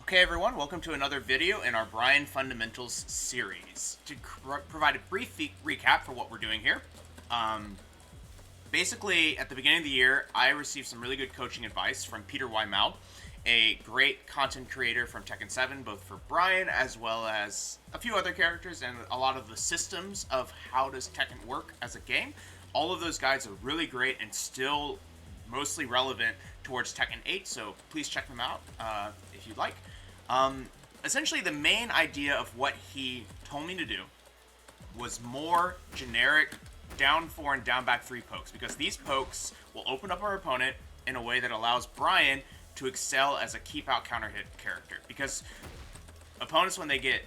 Okay, everyone, welcome to another video in our Bryan Fundamentals series. To provide a brief recap for what we're doing here, basically, at the beginning of the year, I received some really good coaching advice from Peter Y. Mao, a great content creator from Tekken 7, both for Bryan as well as a few other characters and a lot of the systems of how does Tekken work as a game. All of those guides are really great and still mostly relevant towards Tekken 8, so please check them out if you'd like. Essentially, the main idea of what he told me to do was more generic down 4 and down back 3 pokes, because these pokes will open up our opponent in a way that allows Bryan to excel as a keep out counter hit character. Because opponents, when they get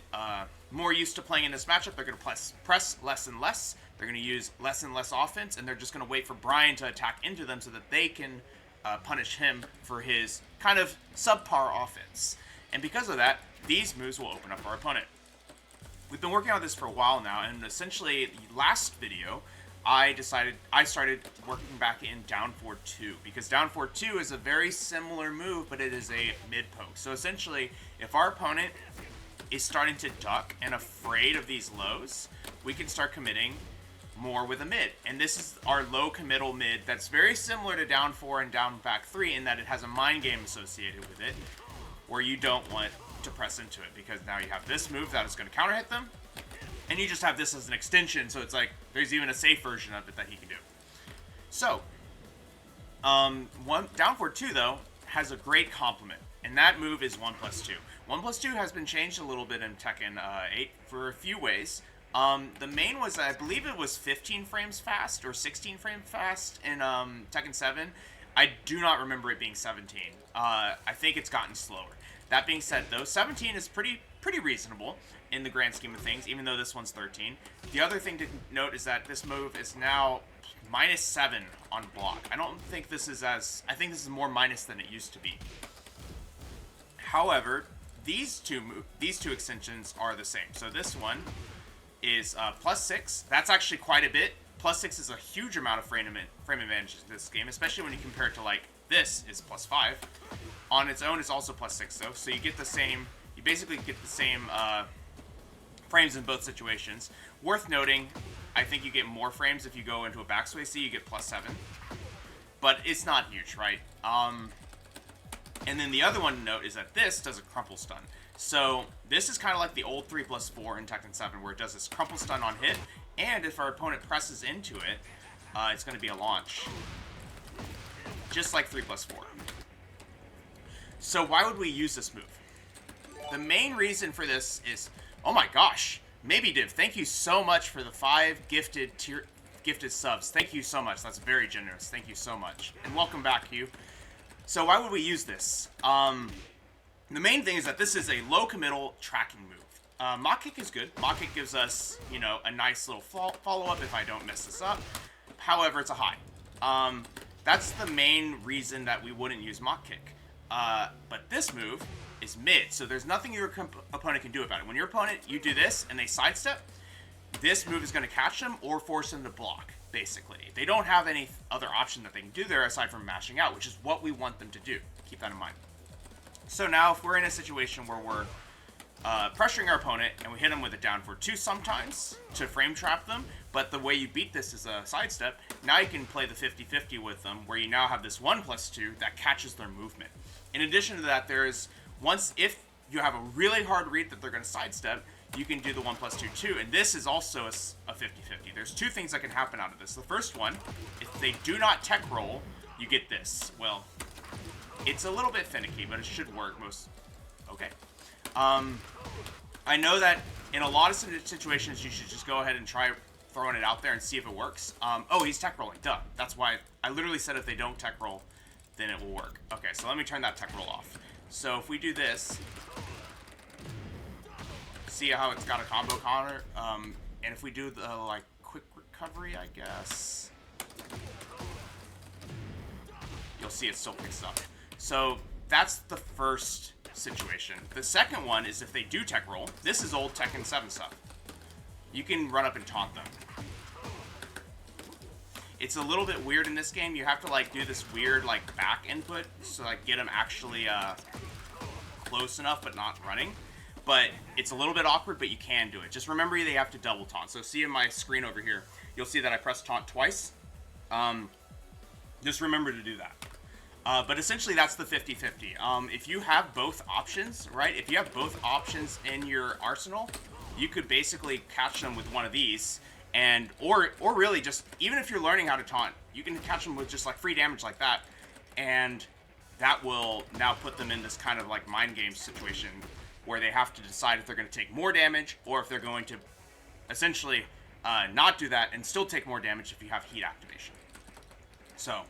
more used to playing in this matchup, they're going to press less and less, they're going to use less and less offense, and they're just going to wait for Bryan to attack into them so that they can punish him for his kind of subpar offense. And because of that, these moves will open up our opponent. We've been working on this for a while now, and essentially, the last video, I started working back in down 4-2, because down 4-2 is a very similar move, but it is a mid poke. So essentially, if our opponent is starting to duck and afraid of these lows, we can start committing more with a mid. And this is our low committal mid that's very similar to down 4 and down back 3 in that it has a mind game associated with it, where you don't want to press into it, because now you have this move that is going to counter hit them, and you just have this as an extension, so it's like there's even a safe version of it that he can do. So, down 4-2 though has a great complement, and that move is 1+2. 1+2 has been changed a little bit in Tekken 8 for a few ways. The main was, I believe it was 15 frames fast or 16 frames fast in Tekken 7. I do not remember it being 17. I think it's gotten slower. That being said, though, 17 is pretty reasonable in the grand scheme of things, even though this one's 13. The other thing to note is that this move is now -7 on block. I don't think this is as... I think this is more minus than it used to be. However, these two extensions are the same. So this one is +6. That's actually quite a bit. +6 is a huge amount of frame advantage in this game, especially when you compare it to, like, this is +5. On its own, it's also +6, though, so you get the same, you basically get the same frames in both situations. Worth noting, I think you get more frames if you go into a backsway C, you get +7. But it's not huge, right? And then the other one to note is that this does a crumple stun. So this is kind of like the old 3+4 in Tekken 7, where it does this crumple stun on hit, and if our opponent presses into it, it's going to be a launch. Just like 3+4. So why would we use this move? The main reason for this is, oh my gosh, Maybe Div, thank you so much for the 5 gifted subs. Thank you so much. That's very generous. Thank you so much. And welcome back, Hugh. So why would we use this? The main thing is that this is a low committal tracking move. Mock Kick is good. Mock Kick gives us, you know, a nice little follow-up if I don't mess this up. However, it's a high. That's the main reason that we wouldn't use Mock Kick. But this move is mid, so there's nothing your opponent can do about it. When your opponent, you do this, and they sidestep, this move is going to catch them or force them to block, basically. They don't have any other option that they can do there aside from mashing out, which is what we want them to do. Keep that in mind. So now, if we're in a situation where we're pressuring our opponent, and we hit them with a down 4-2 sometimes to frame trap them, but the way you beat this is a sidestep, now you can play the 50-50 with them, where you now have this 1+2 that catches their movement. In addition to that, if you have a really hard read that they're going to sidestep, you can do the 1+2 too, and this is also a 50-50. There's 2 things that can happen out of this. The first one, if they do not tech roll, you get this. Well, it's a little bit finicky, but it should work okay. I know that in a lot of situations, you should just go ahead and try throwing it out there and see if it works. Oh, he's tech rolling. Duh. That's why I literally said if they don't tech roll, then it will work. Okay, so let me turn that tech roll off. So if we do this, see how it's got a combo counter, and if we do the, like, quick recovery, I guess, you'll see it still picks up. So that's the first situation. The second one is if they do tech roll. This is old Tekken 7 stuff. You can run up and taunt them. It's a little bit weird in this game. You have to, like, do this weird, like, back input to, like, get them actually close enough but not running. But it's a little bit awkward, but you can do it. Just remember they have to double taunt. So see in my screen over here, you'll see that I pressed taunt twice. Just remember to do that. But essentially that's the 50-50. If you have both options, right? If you have both options in your arsenal, you could basically catch them with one of these. And or really just, even if you're learning how to taunt, you can catch them with just like free damage like that. And that will now put them in this kind of like mind game situation where they have to decide if they're going to take more damage or if they're going to essentially not do that and still take more damage if you have heat activation. So,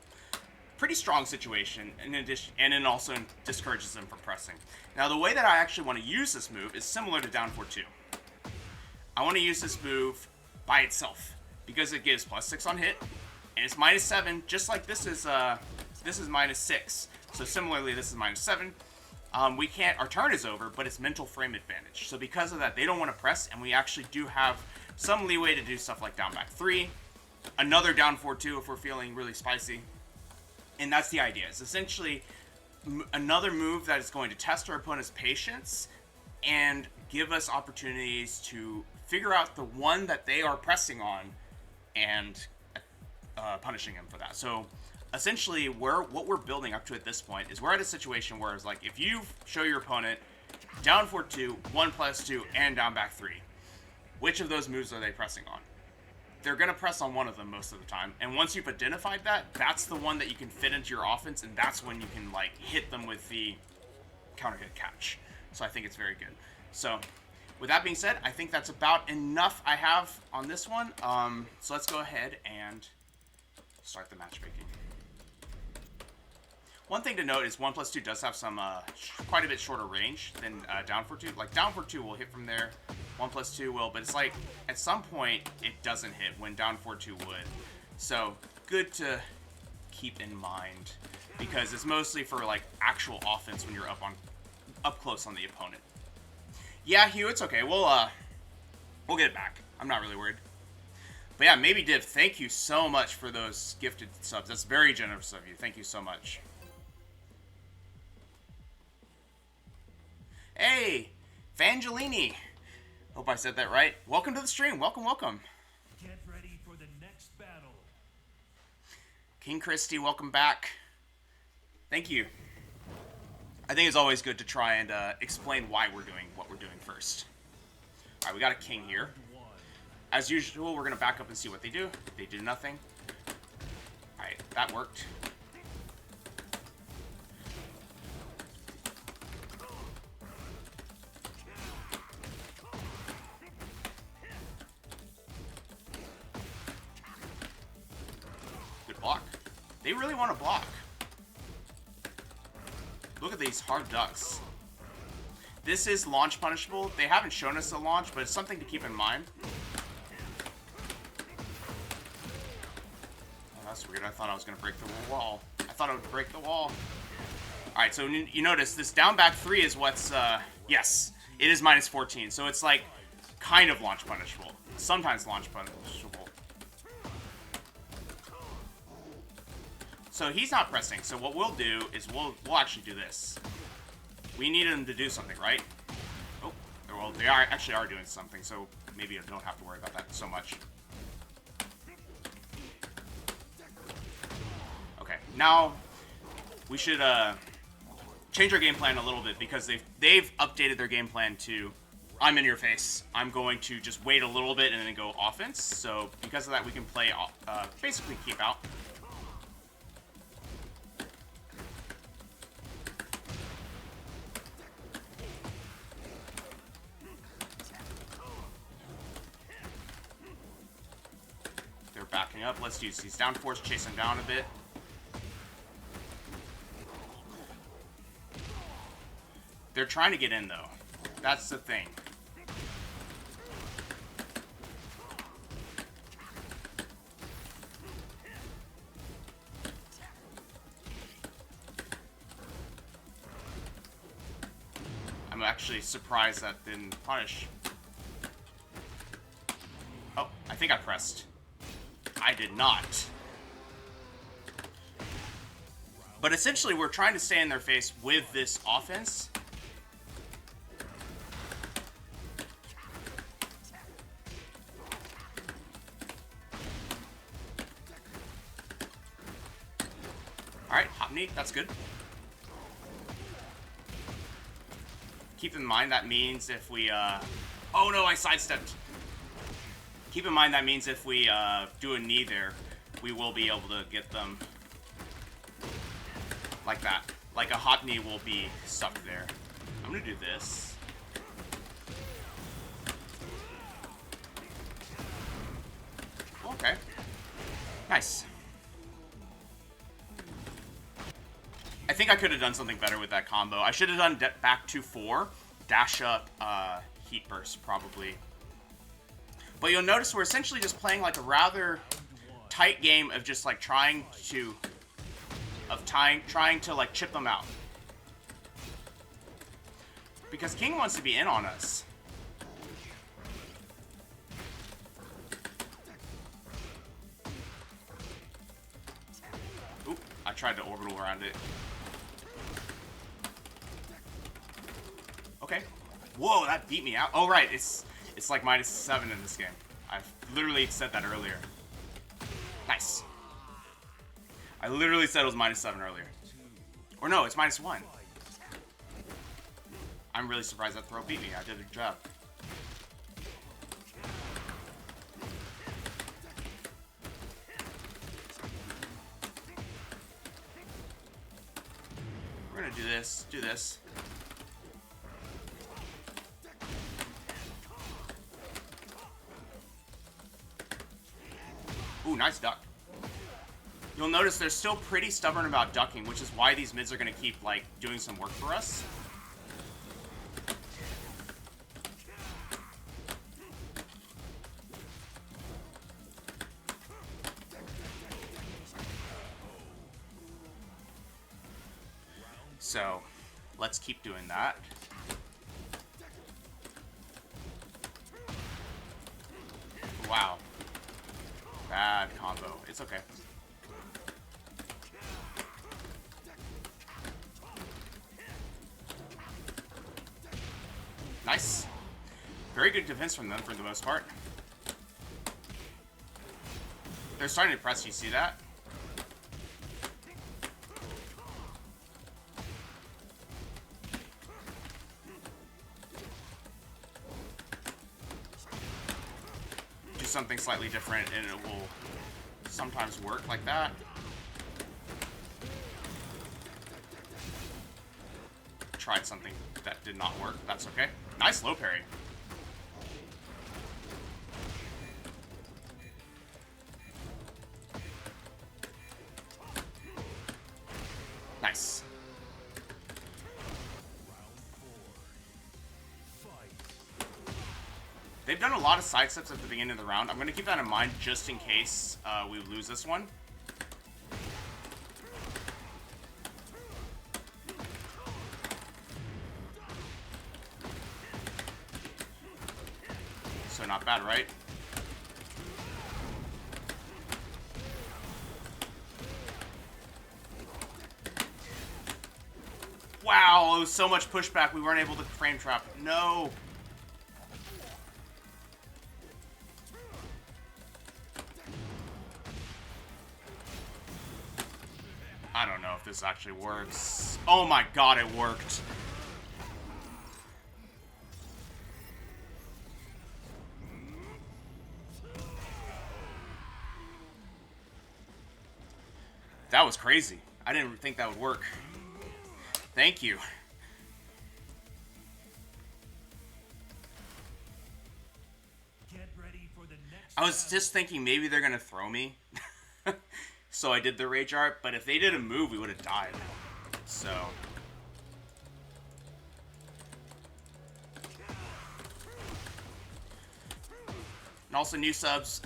pretty strong situation, in addition, and it also discourages them from pressing. Now, the way that I actually want to use this move is similar to down 4-2. I want to use this move by itself because it gives +6 on hit, and it's -7, just like this is -6. So similarly, this is -7. We can't, our turn is over, but it's mental frame advantage. So because of that, they don't want to press, and we actually do have some leeway to do stuff like down back 3, another down 4-2 if we're feeling really spicy. And that's the idea. It's essentially another move that is going to test our opponent's patience and give us opportunities to figure out the one that they are pressing on and punishing him for that. So essentially, what we're building up to at this point is we're at a situation where it's like, if you show your opponent down 4-2, 1+2, and down back 3, which of those moves are they pressing on? They're going to press on one of them most of the time. And once you've identified that, that's the one that you can fit into your offense, and that's when you can like hit them with the counter hit catch. So I think it's very good. So with that being said, I think that's about enough I have on this one. So let's go ahead and start the matchmaking. One thing to note is 1+2 does have some quite a bit shorter range than down 4-2. Like down 4-2 will hit from there, 1+2 will, but it's like at some point it doesn't hit when down 4-2 would. So good to keep in mind because it's mostly for like actual offense when you're up close on the opponent. Yeah, Hugh, it's okay. We'll get it back. I'm not really worried. But yeah, maybe Div, thank you so much for those gifted subs. That's very generous of you. Thank you so much. Hey, Vangelini. Hope I said that right. Welcome to the stream. Welcome, welcome. Get ready for the next battle. King Christy, welcome back. Thank you. I think it's always good to try and explain why we're doing what we're doing first. All right, we got a king here. As usual, we're going to back up and see what they do. They did nothing. All right, that worked. Good block. They really want to block. Look at these hard ducks. This is launch punishable. They haven't shown us the launch, but it's something to keep in mind. Oh, that's weird. I thought I was going to break the wall. I thought I would break the wall. Alright, so you notice this down back 3 is what's, yes, it is -14. So it's like kind of launch punishable. Sometimes launch punishable. So he's not pressing, so what we'll do is we'll actually do this. We need him to do something, right? Oh, well, they actually are doing something, so maybe I don't have to worry about that so much. Okay, now we should change our game plan a little bit because they've updated their game plan to I'm in your face. I'm going to just wait a little bit and then go offense. So because of that, we can play basically keep out. Backing up. Let's use these down force, chase him down a bit. They're trying to get in, though. That's the thing. I'm actually surprised that didn't punish. Oh, I think I pressed. I did not. But essentially, we're trying to stay in their face with this offense. hot knee. That's good. Keep in mind that means if we, oh no, I sidestepped. Keep in mind that means if we, do a knee there, we will be able to get them like that. Like a hot knee will be stuck there. I'm gonna do this. Okay. Nice. I think I could have done something better with that combo. I should have done back to 4, dash up, heat burst, probably. But you'll notice we're essentially just playing like a rather tight game of just like trying to like chip them out. Because King wants to be in on us. Oop, I tried to orbital around it. Okay. Whoa, that beat me out. Oh, right, it's like -7 in this game. I've literally said that earlier. Nice. I literally said it was -7 earlier. Or no, it's -1. I'm really surprised that throw beat me. I did a good job. We're gonna do this. Ooh, nice duck. You'll notice they're still pretty stubborn about ducking, which is why these mids are going to keep, like, doing some work for us. So, let's keep doing that. Wow. Bad combo. It's okay. Nice. Very good defense from them for the most part. They're starting to press, you see that? Do something slightly different and it will sometimes work like that. Tried something that did not work. That's okay. Nice low parry. Nice. They've done a lot of side steps at the beginning of the round. I'm going to keep that in mind just in case we lose this one. So not bad, right? Wow, it was so much pushback we weren't able to frame trap. No. I don't know if this actually works. Oh my god, it worked. That was crazy. I didn't think that would work. Thank you. Get ready for the next I was just thinking maybe they're gonna throw me. So I did the rage art, but if they did a move, we would have died. So. And also new subs,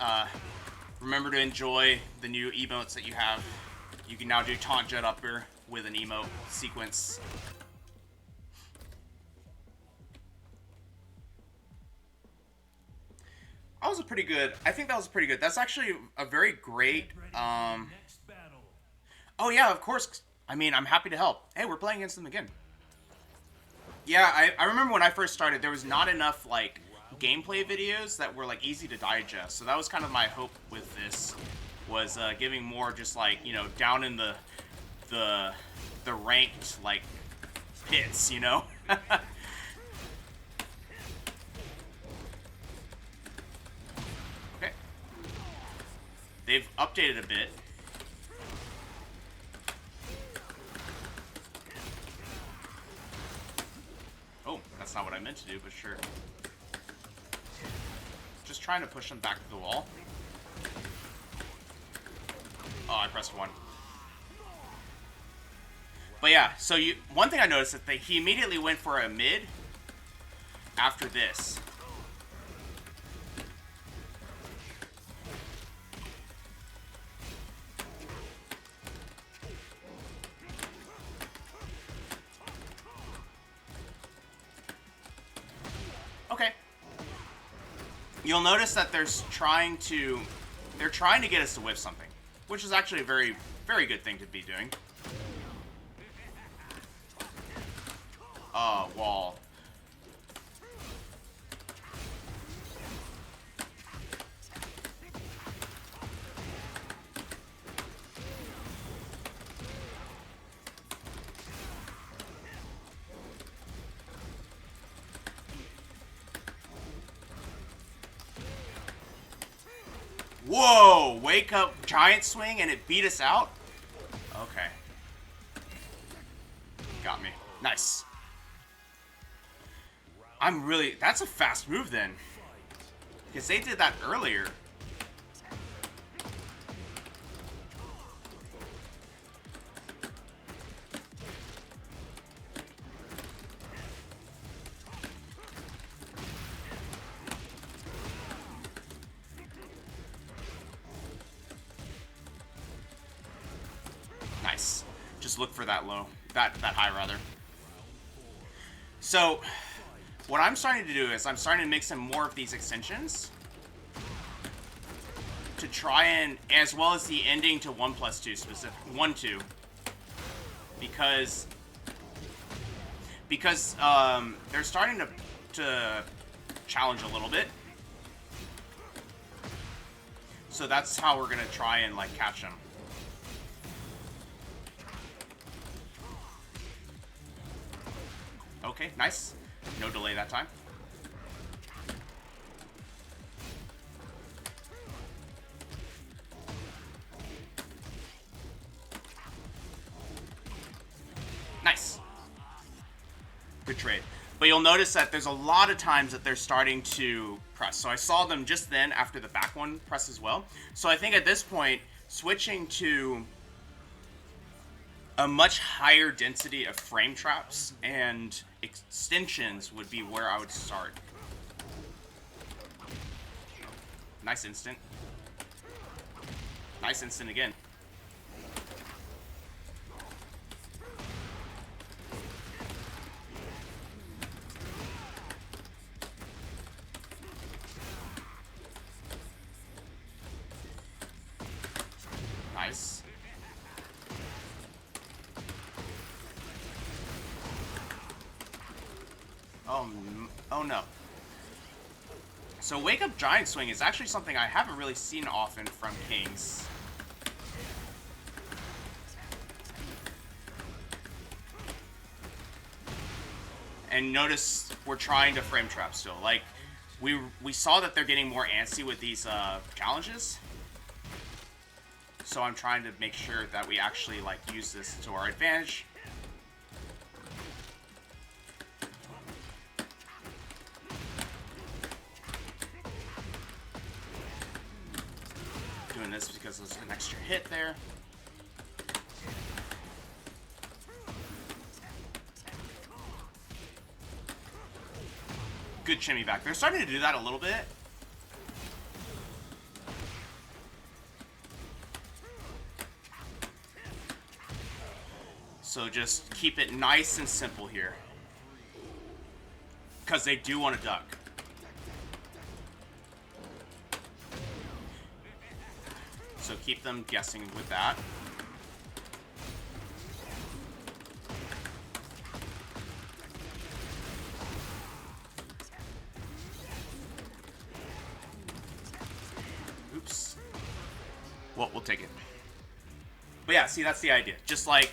remember to enjoy the new emotes that you have. You can now do taunt jet upper with an emote sequence. That was a pretty good. I think that was pretty good. That's actually a very great. Oh yeah, of course. I mean, I'm happy to help. Hey, we're playing against them again. Yeah, I remember when I first started, there was not enough like gameplay videos that were like easy to digest. So that was kind of my hope with this, was giving more just like, you know, down in the the ranked like pits, you know. Okay, they've updated a bit. Oh, that's not what I meant to do, but sure. Just trying to push them back to the wall. Oh, I pressed 1. But yeah, so one thing I noticed is that he immediately went for a mid after this. Okay. You'll notice that they're trying to get us to whiff something, which is actually a very, very good thing to be doing. Wall. Whoa! Wake up giant swing and it beat us out? Okay. Got me. Nice. That's a fast move then. Because they did that earlier. Nice. Just look for that low. That high, rather. So, what I'm starting to do is I'm starting to mix in more of these extensions to try and, as well as the ending to 1+2 specific 1-2, because they're starting to challenge a little bit. So that's how we're gonna try and like catch them. Okay, nice. No delay that time. Nice. Good trade. But you'll notice that there's a lot of times that they're starting to press. So I saw them just then after the back one press as well. So I think at this point, switching to a much higher density of frame traps and extensions would be where I would start. Nice instant. Nice instant again. Nice. Oh no. So Wake Up Giant Swing is actually something I haven't really seen often from Kings. And notice we're trying to frame trap still. Like, we saw that they're getting more antsy with these challenges. So I'm trying to make sure that we actually like use this to our advantage. Doing this because there's an extra hit there. Good shimmy back. They're starting to do that a little bit. So just keep it nice and simple here. Because they do want to duck. So keep them guessing with that. Oops. Well, we'll take it. But yeah, see, that's the idea. Just like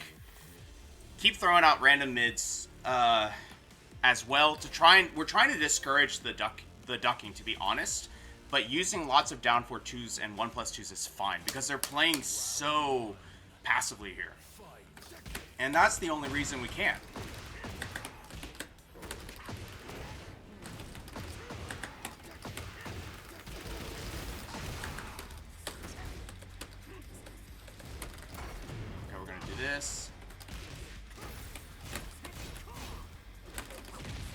keep throwing out random mids as well to try and we're trying to discourage the ducking, to be honest. But using lots of down 4-2s and 1+2s is fine because they're playing so passively here, and that's the only reason we can. Okay, we're gonna do this.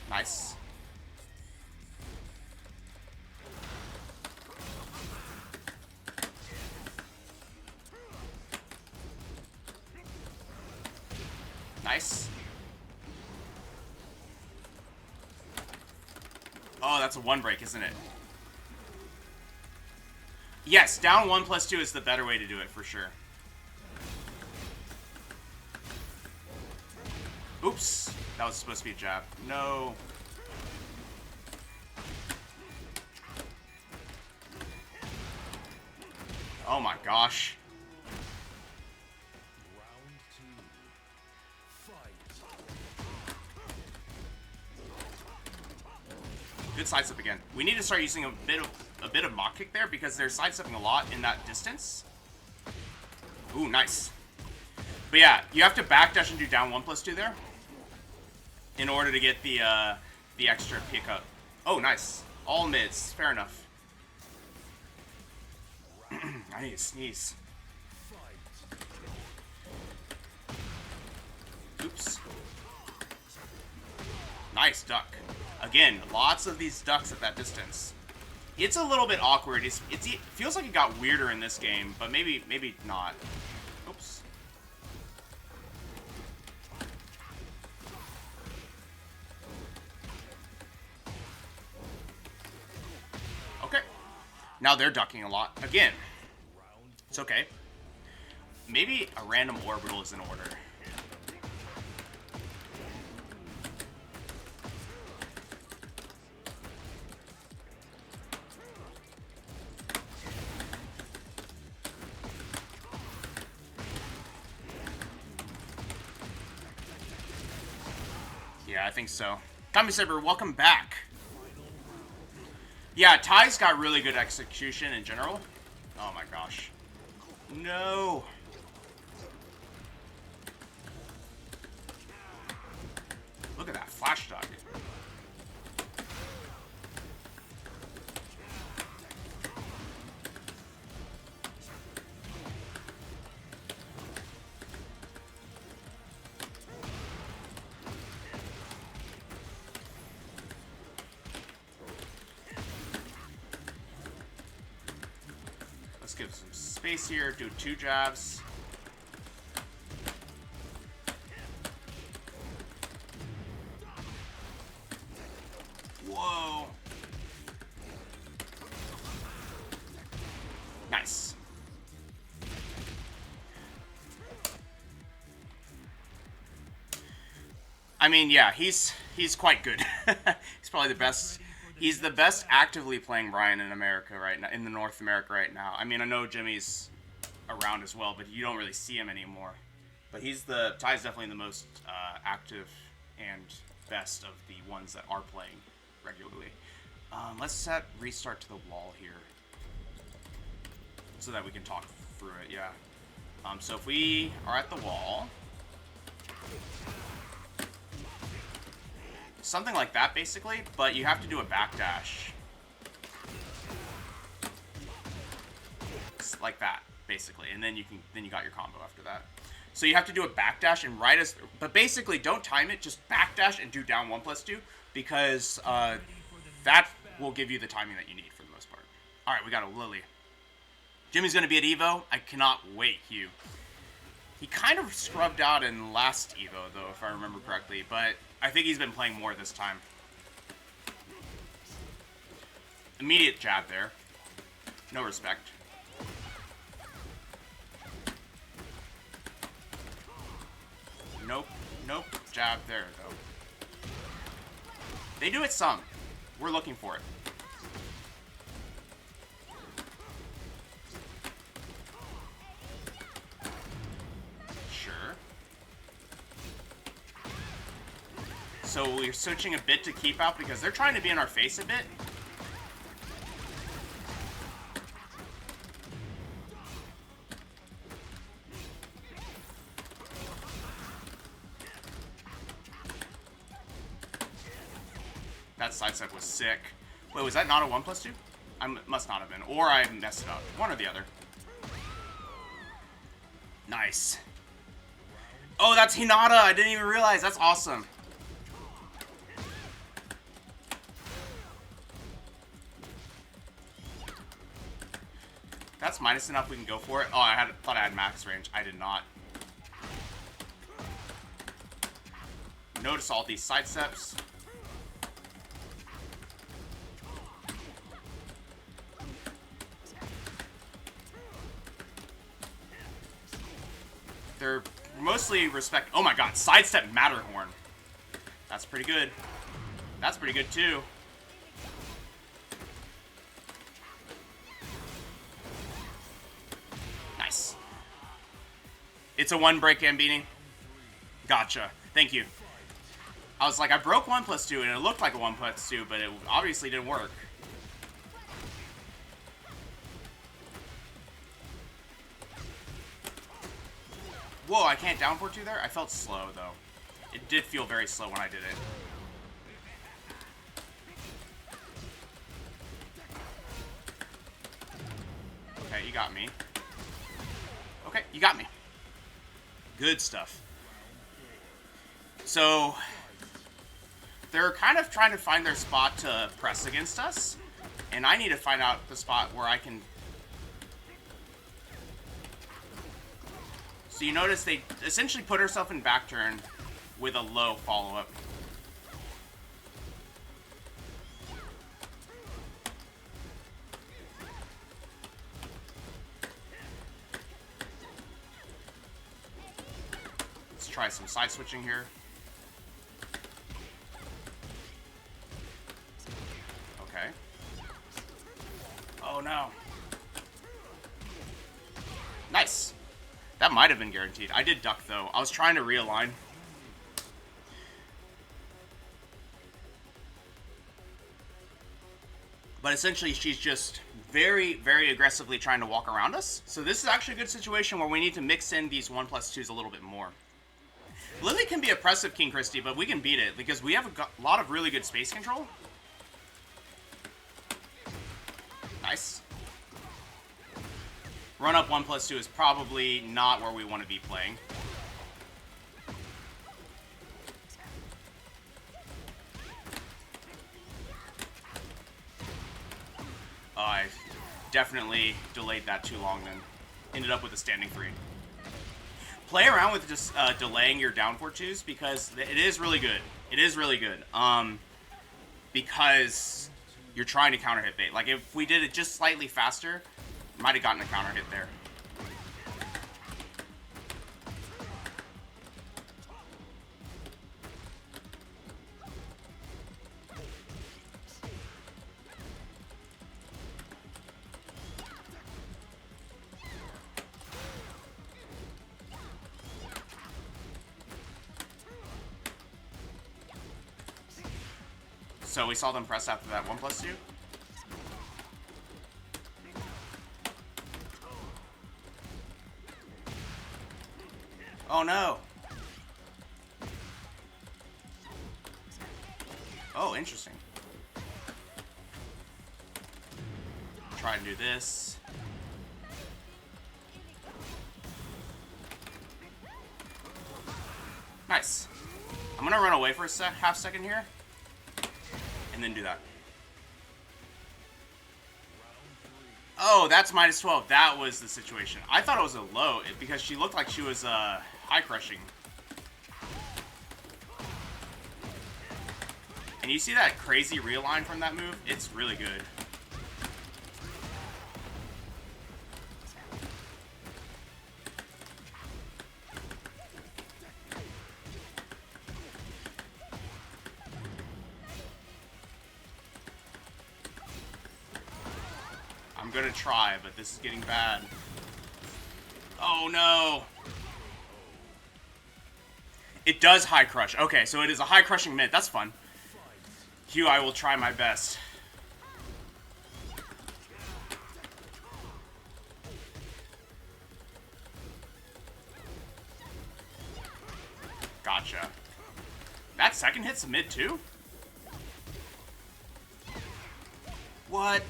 Nice. Nice. Oh, that's a 1 break, isn't it? Yes, down 1+2 is the better way to do it, for sure. Oops. That was supposed to be a jab. No. Oh my gosh. Good sidestep again. We need to start using a bit of mock kick there because they're sidestepping a lot in that distance. Ooh, nice. But yeah, you have to backdash and do down 1+2 there in order to get the extra pickup. Oh, nice. All mids. Fair enough. I need to sneeze. Oops. Nice duck. Again, lots of these ducks at that distance. It's a little bit awkward. It feels like it got weirder in this game, but maybe not. Oops. Okay. Now they're ducking a lot. Again. It's okay. Maybe a random orbital is in order. Yeah, I think so. Tommy Saber, welcome back. Yeah, Ty's got really good execution in general. Oh my gosh. No. Look at that flash duck. Let's give some space here, do 2 jabs. Whoa. Nice. I mean, yeah, he's quite good. He's probably the best. He's the best actively playing Bryan in America right now, in the North America right now. I mean, I know Jimmy's around as well, but you don't really see him anymore. But Ty's definitely the most active and best of the ones that are playing regularly. Let's set restart to the wall here so that we can talk through it. Yeah. So if we are at the wall, something like that basically, but you have to do a backdash. Like that, basically, and then you got your combo after that. So you have to do a backdash and but basically don't time it, just backdash and do down 1+2 because that will give you the timing that you need for the most part. All right, we got a Lily. Jimmy's gonna be at Evo. I cannot wait, Hugh. He kind of scrubbed out in last Evo though, if I remember correctly, but I think he's been playing more this time. Immediate jab there. No respect. Nope. Nope. Jab there, though. They do it some. We're looking for it. So we're switching a bit to keep out because they're trying to be in our face a bit. That sidestep was sick. Wait, was that not a 1+2? Must not have been. Or I messed it up. One or the other. Nice. Oh, that's Hinata! I didn't even realize. That's awesome. That's minus enough we can go for it. Oh, I thought I had max range. I did not. Notice all these sidesteps. They're mostly respect. Oh my god, sidestep Matterhorn. That's pretty good. That's pretty good too. Nice. It's a 1 break Gambini. Gotcha. Thank you. I was like, I broke 1+2 and it looked like a 1+2, but it obviously didn't work. Whoa, I can't down for 2 there? I felt slow, though. It did feel very slow when I did it. Okay, you got me. Okay, you got me. Good stuff. So, they're kind of trying to find their spot to press against us. And I need to find out the spot where I can... So you notice they essentially put herself in back turn with a low follow-up. Let's try some side switching here. Okay. Oh no. Nice. That might have been guaranteed. I did duck, though. I was trying to realign. But essentially, she's just very, very aggressively trying to walk around us. So this is actually a good situation where we need to mix in these 1+2s a little bit more. Lily can be oppressive, King Christie, but we can beat it because we have a lot of really good space control. Nice. Run up 1+2 is probably not where we want to be playing. I definitely delayed that too long then. Ended up with a standing free. Play around with just delaying your down for 2s because it is really good. It is really good. Because you're trying to counter hit bait. Like if we did it just slightly faster, might have gotten a counter hit there. So we saw them press after that 1+2. Oh no. Oh, interesting. Try and do this. Nice. I'm gonna run away for a half second here. And then do that. Oh, that's -12. That was the situation. I thought it was a low because she looked like she was high crushing. And you see that crazy realign from that move? It's really good. I'm gonna try, but this is getting bad. Oh no! It does high crush. Okay, so it is a high crushing mid. That's fun. Hugh, I will try my best. Gotcha. That second hits the mid too? What?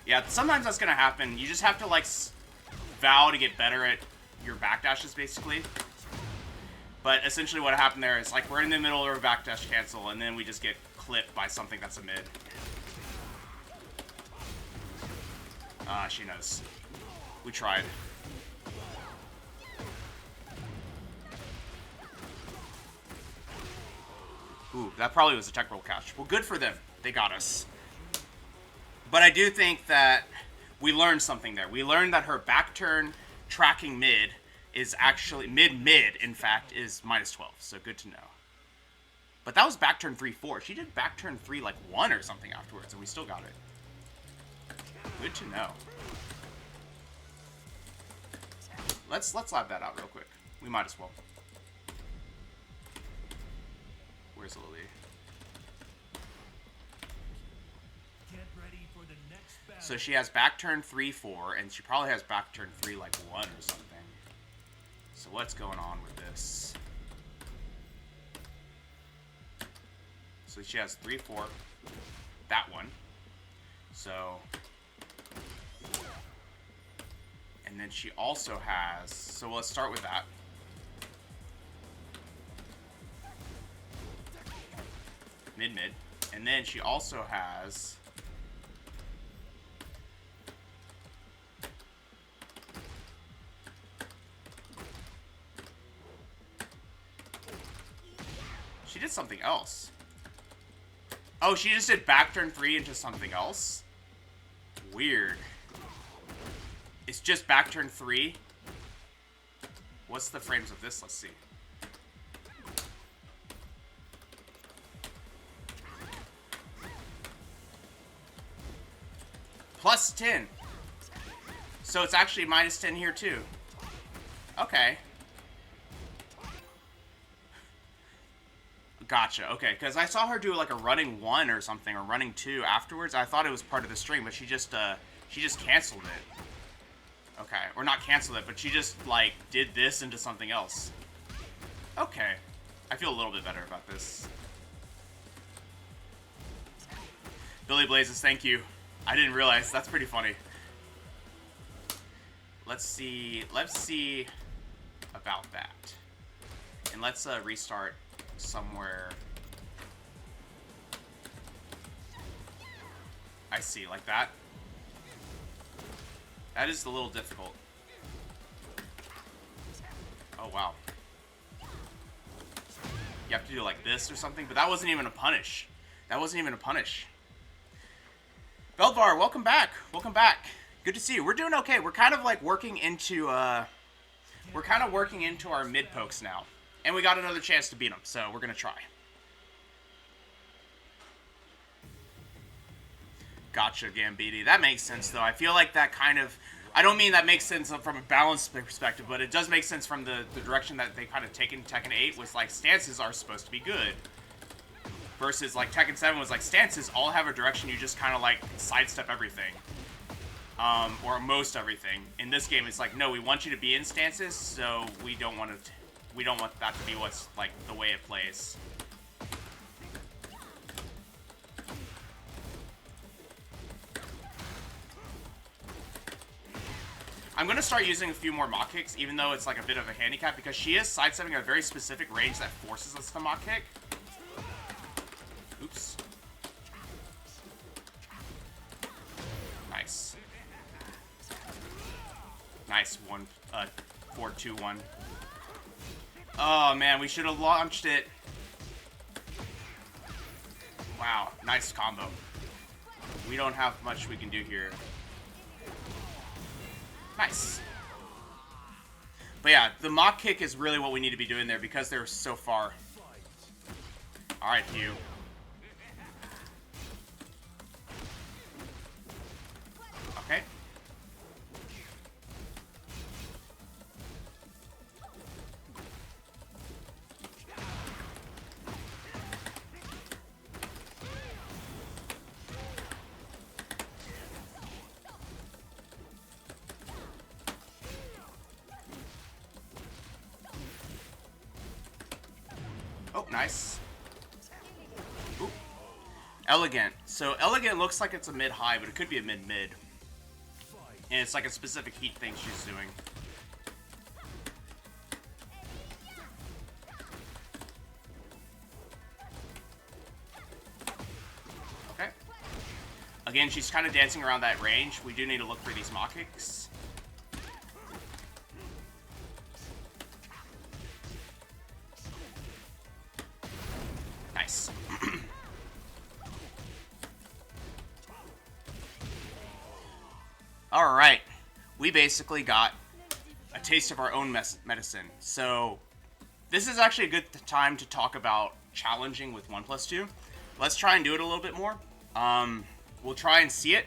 Yeah, sometimes that's gonna happen. You just have to, like, vow to get better at your backdashes, basically. But essentially what happened there is, like, we're in the middle of a backdash cancel, and then we just get clipped by something that's a mid. She knows. We tried. Ooh, that probably was a tech roll catch. Well, good for them. They got us. But I do think that we learned something there. We learned that her back turn tracking mid is actually mid, in fact, is -12. So good to know. But that was back turn 3-4. She did back turn 3 like 1 or something afterwards, and we still got it. Good to know. Let's lab that out real quick. We might as well. Where's Lily? Get ready for the next battle. So she has back turn 3-4, and she probably has back turn 3 like 1 or something. So what's going on with this? So she has 3-4. That one. So. And then she also has. So let's start with that. Mid. And then she also has. She did something else. Oh, she just did back turn 3 into something else? Weird. It's just back turn 3. What's the frames of this? Let's see. +10. So it's actually -10 here too. Okay. Gotcha. Okay, because I saw her do like a running 1 or something, or running 2 afterwards. I thought it was part of the string, but she just canceled it. Okay, or not canceled it, but she just like did this into something else. Okay, I feel a little bit better about this. Billy Blazes, thank you. I didn't realize. That's pretty funny. Let's see about that, and let's restart somewhere. I see, like that. That is a little difficult. Oh, wow. You have to do like this or something, but that wasn't even a punish. That wasn't even a punish. Belvar, welcome back. Welcome back. Good to see you. We're doing okay. We're kind of like working into our mid pokes now. And we got another chance to beat them, so we're going to try. Gotcha, Gambiti. That makes sense, though. I feel like that kind of... I don't mean that makes sense from a balance perspective, but it does make sense from the direction that they kind of take in Tekken 8 was, like, stances are supposed to be good. Versus, like, Tekken 7 was, like, stances all have a direction you just kind of, like, sidestep everything. Or most everything. In this game, it's like, no, we want you to be in stances, so we don't want that to be what's, like, the way it plays. I'm going to start using a few more mock kicks, even though it's, like, a bit of a handicap, because she is sidestepping a very specific range that forces us to mock kick. Oops. Nice. Nice. 4-2-1. Oh, man, we should have launched it. Wow, nice combo. We don't have much we can do here. Nice. But yeah, the mock kick is really what we need to be doing there because they're so far. Alright, Hugh. Okay. Nice. Ooh. Elegant. So Elegant looks like it's a mid-high, but it could be a mid-mid. And it's like a specific heat thing she's doing. Okay. Again, she's kind of dancing around that range. We do need to look for these mock kicks. Nice. Alright. We basically got a taste of our own medicine. So, this is actually a good time to talk about challenging with 1+2. Let's try and do it a little bit more. We'll try and see it.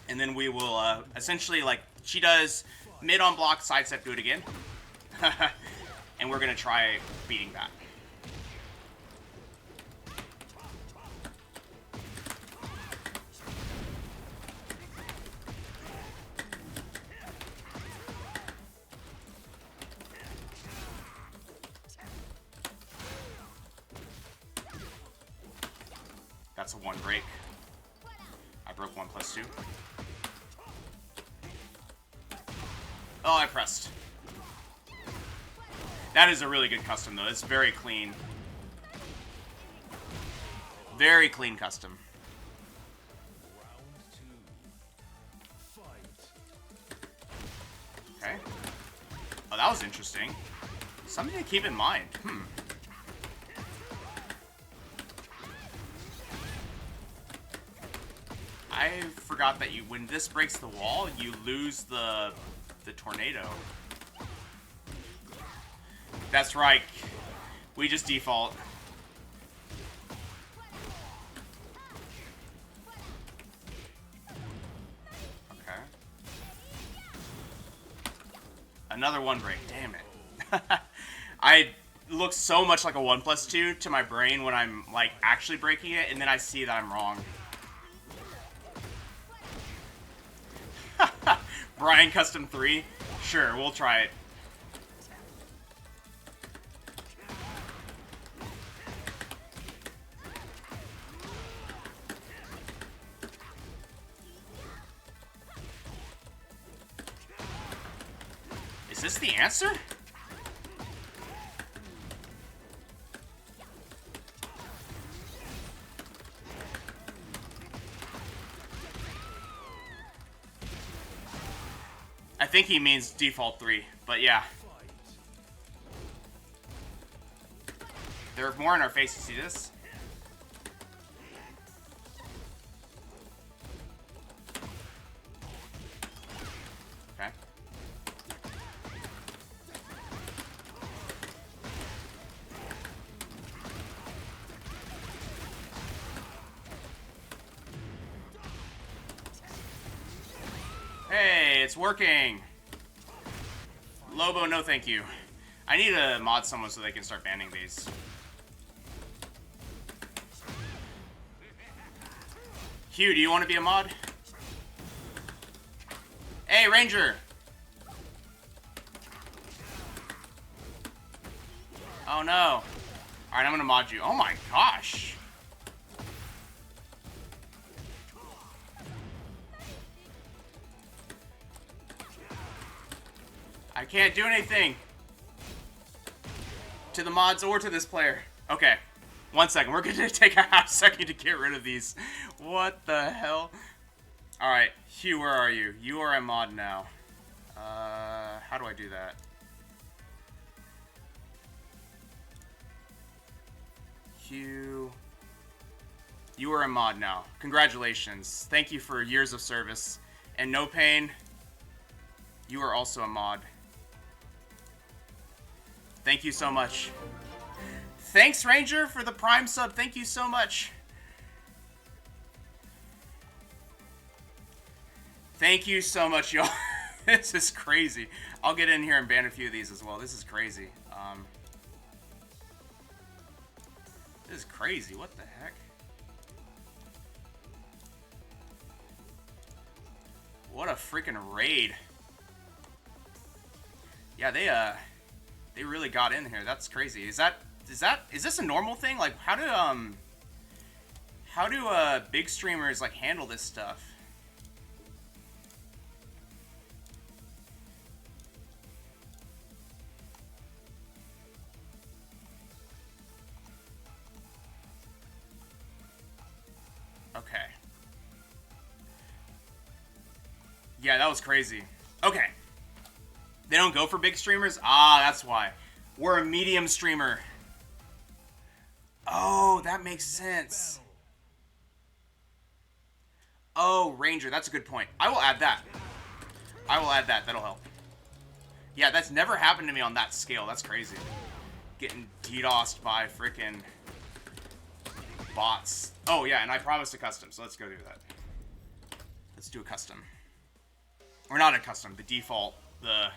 And then we will, essentially, like, she does mid on block, sidestep, do it again. And we're going to try beating that. That's a 1 break. I broke 1+2. Oh, I pressed. That is a really good custom, though. It's very clean. Very clean custom. Okay. Oh, that was interesting. Something to keep in mind. I forgot that when this breaks the wall, you lose the tornado. That's right. We just default. Okay. Another 1 break. Damn it. I look so much like a 1+2 to my brain when I'm like actually breaking it, and then I see that I'm wrong. Bryan custom 3? Sure, we'll try it. Is this the answer? I think he means default 3, but yeah. There's more in our face. You see this? Okay. Hey, it's working. Lobo, no thank you. I need to mod someone so they can start banning these. Hugh, do you want to be a mod? Hey, Ranger! Oh no. Alright, I'm gonna mod you. Oh my gosh. I can't do anything to the mods or to this player. Okay, 1 second. We're gonna take a half second to get rid of these. What the hell? Alright, Hugh, where are you? You are a mod now. How do I do that? Hugh. You are a mod now. Congratulations. Thank you for years of service. And No Pain, you are also a mod. Thank you so much. Thanks, Ranger, for the Prime sub. Thank you so much. Thank you so much, y'all. This is crazy. I'll get in here and ban a few of these as well. This is crazy. This is crazy. What the heck? What a freaking raid. Yeah, they really got in here. That's crazy. Is is this a normal thing? Like, how do big streamers like handle this stuff? Okay. Yeah, that was crazy. Okay. They don't go for big streamers? Ah, that's why. We're a medium streamer. Oh, that makes sense. Oh, Ranger, that's a good point. I will add that. I will add that. That'll help. Yeah, that's never happened to me on that scale. That's crazy. Getting DDoSed by freaking bots. Oh, yeah, and I promised a custom, so let's go do that. Let's do a custom. Or not a custom, the default. The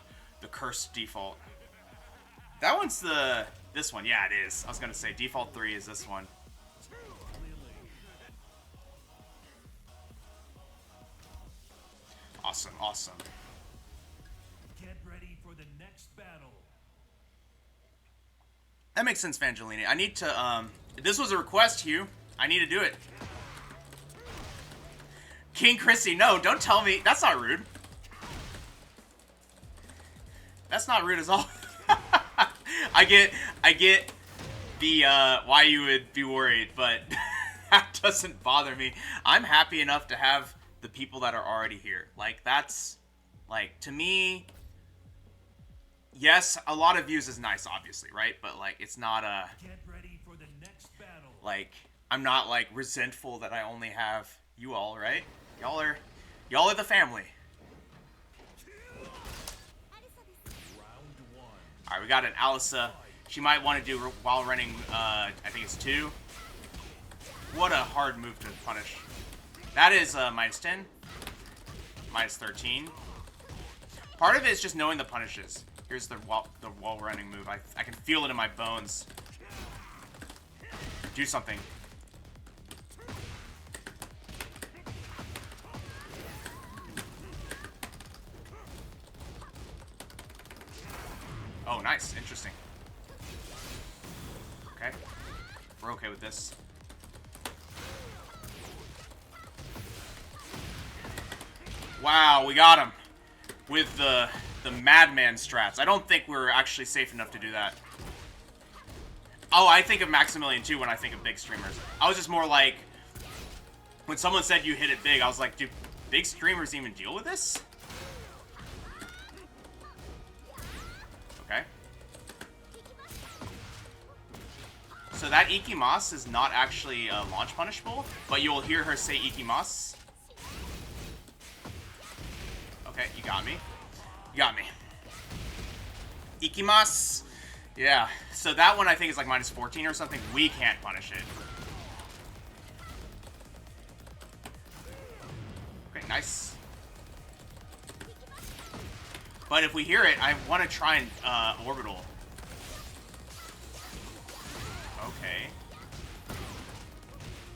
cursed default. That one's this one. Yeah, it is. I was going to say default 3 is this one. Awesome, awesome. Get ready for the next battle. That makes sense, Vangelini. I need to, this was a request, Hugh. I need to do it. King Chrissy, no, don't tell me. That's not rude. That's not rude at all. I get the, why you would be worried, but that doesn't bother me. I'm happy enough to have the people that are already here. Like, that's, like, to me, yes, a lot of views is nice, obviously, right? But, like, it's not a, Get ready for the next battle. like, I'm not, like, resentful that I only have you all, right? Y'all are the family. Alright, we got an Alyssa. She might want to do while running, I think it's 2. What a hard move to punish. That is minus 10. Minus 13. Part of it is just knowing the punishes. Here's the wall running move. I can feel it in my bones. Do something. Oh, nice. Interesting. Okay. We're okay with this. Wow, we got him. With the madman strats. I don't think we're actually safe enough to do that. Oh, I think of Maximilian too when I think of big streamers. I was just more like, when someone said you hit it big, I was like, do big streamers even deal with this? Okay. So that Ikimas is not actually launch punishable, but you'll hear her say Ikimas. Okay, you got me. You got me. Ikimas. Yeah. So that one I think is like minus 14 or something. We can't punish it. Okay, nice. But if we hear it, I want to try and orbital. Okay.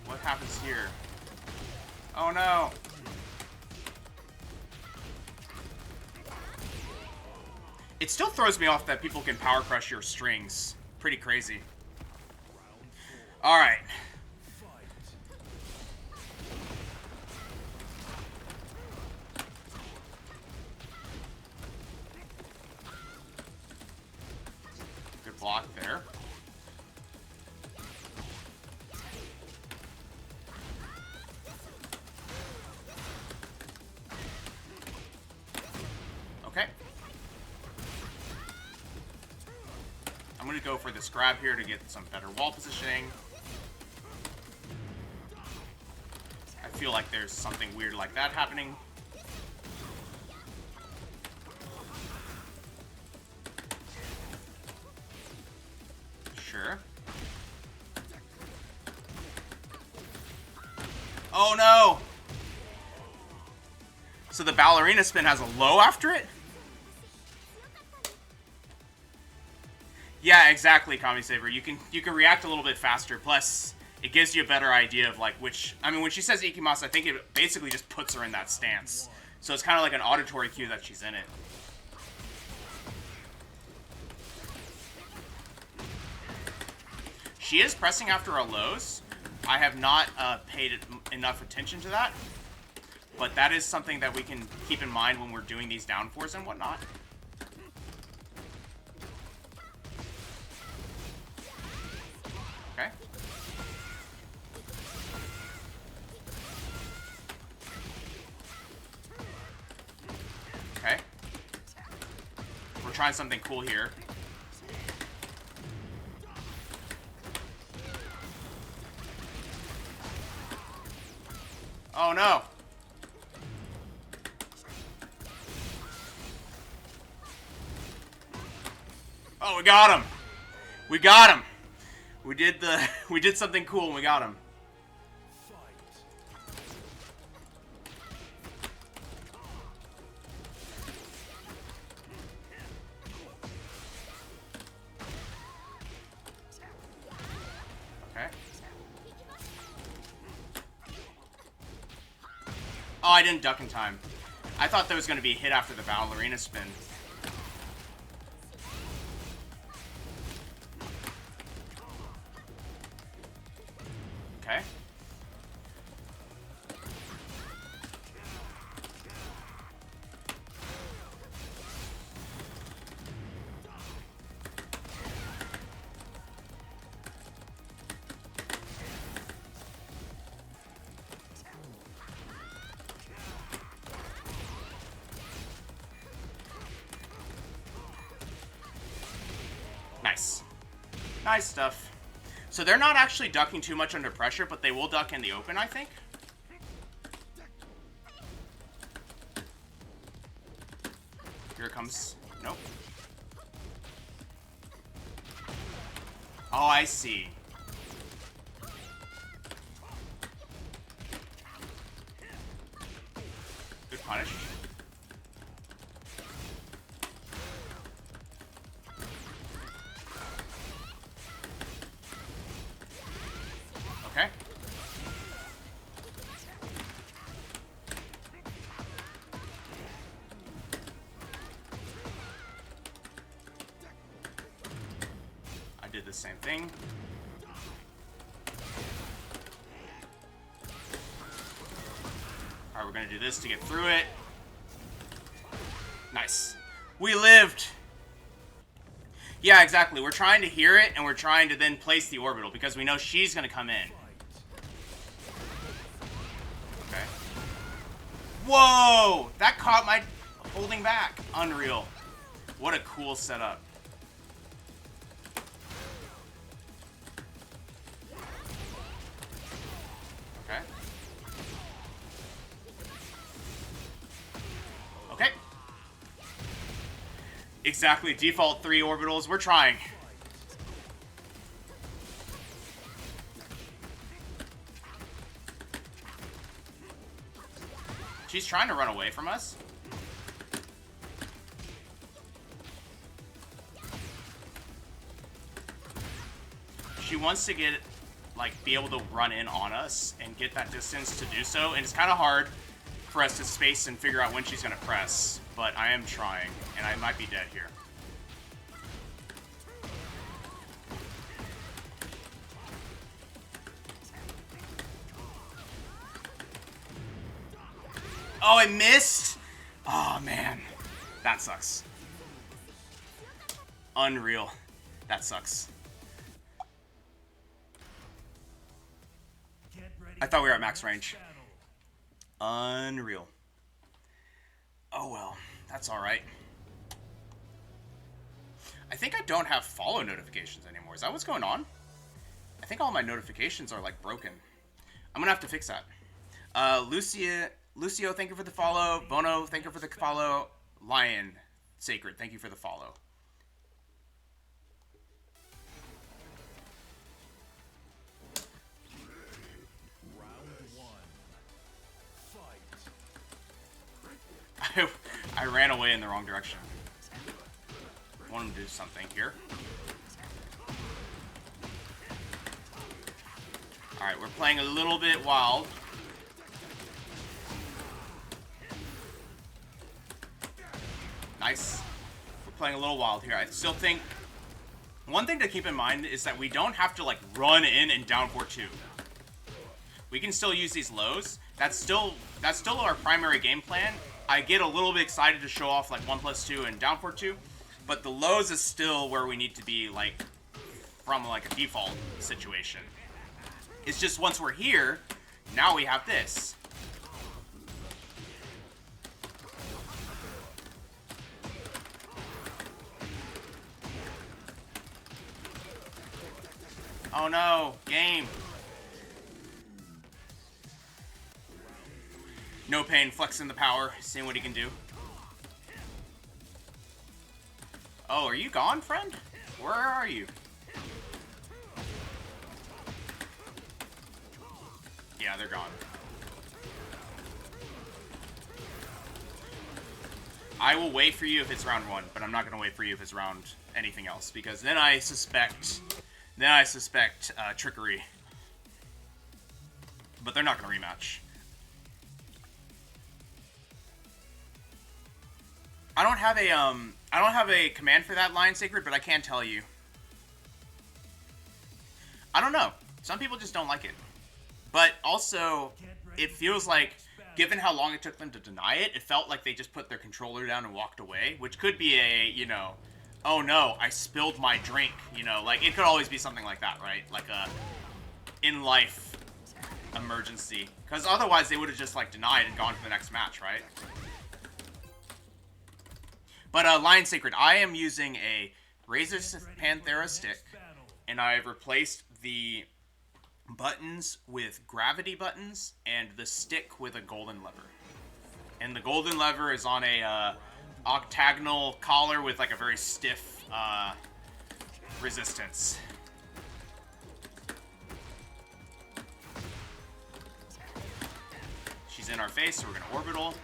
What happens here? Oh no. It still throws me off that people can power crush your strings. Pretty crazy. Alright. Good block there. Okay. I'm going to go for this grab here to get some better wall positioning. I feel like there's something weird like that happening. Sure. Oh no! So the ballerina spin has a low after it? Yeah, exactly, Kami Saber. You can react a little bit faster. Plus, it gives you a better idea of like which. I mean, when she says Ikimas, I think it basically just puts her in that stance. So it's kind of like an auditory cue that she's in it. She is pressing after our lows. I have not paid enough attention to that. But that is something that we can keep in mind when we're doing these down fours and whatnot. Okay. Okay. We're trying something cool here. Oh no! Oh, we got him! We got him! We did something cool and we got him. Okay. Oh, I didn't duck in time. I thought there was going to be a hit after the ballerina spin. Okay. Nice. Nice stuff. So they're not actually ducking too much under pressure, but they will duck in the open, I think. Here it comes. Nope. Oh, I see. Good punish. Okay. I did the same thing. Alright, we're gonna do this to get through it. Nice. We lived! Yeah, exactly. We're trying to hear it, and we're trying to then place the orbital, because we know she's gonna come in. Okay. Whoa! That caught my holding back. Unreal. What a cool setup. Okay. Okay. Exactly. Default 3 orbitals. We're trying. She's trying to run away from us. She wants to get, like, be able to run in on us and get that distance to do so. And it's kind of hard for us to space and figure out when she's going to press. But I am trying, and I might be dead here. Oh, I missed! Oh, man. That sucks. Unreal. That sucks. I thought we were at max range. Unreal. Oh, well. That's alright. I think I don't have follow notifications anymore. Is that what's going on? I think all my notifications are, like, broken. I'm gonna have to fix that. Lucio, thank you for the follow. Bono, thank you for the follow. Lion, Sacred, thank you for the follow. I ran away in the wrong direction. I want him to do something here. Alright, we're playing a little bit wild. Nice. We're playing a little wild here. I still think One thing to keep in mind is that we don't have to like run in and down 4-2. We can still use these lows. That's still our primary game plan. I get a little bit excited to show off like 1+2 and down 4-2, but the lows is still where we need to be, like from like a default situation. It's just once we're here, now we have this. Oh no, game. No pain, flexing the power, seeing what he can do. Oh, are you gone, friend? Where are you? Yeah, they're gone. I will wait for you if it's round 1, but I'm not going to wait for you if it's round anything else, because then I suspect trickery. But they're not going to rematch. I don't have a command for that Lion Sacred, but I can tell you. I don't know. Some people just don't like it. But also, it feels like, given how long it took them to deny it, it felt like they just put their controller down and walked away, which could be a, you know, oh no, I spilled my drink, you know, like, it could always be something like that, right? Like a in-life emergency. Because otherwise they would have just, like, denied and gone to the next match, right? But, Lion Sacred, I am using a Razor Panthera stick, and I've replaced the buttons with gravity buttons, and the stick with a golden lever. And the golden lever is on a octagonal collar with like a very stiff resistance. She's in our face, so we're gonna orbital.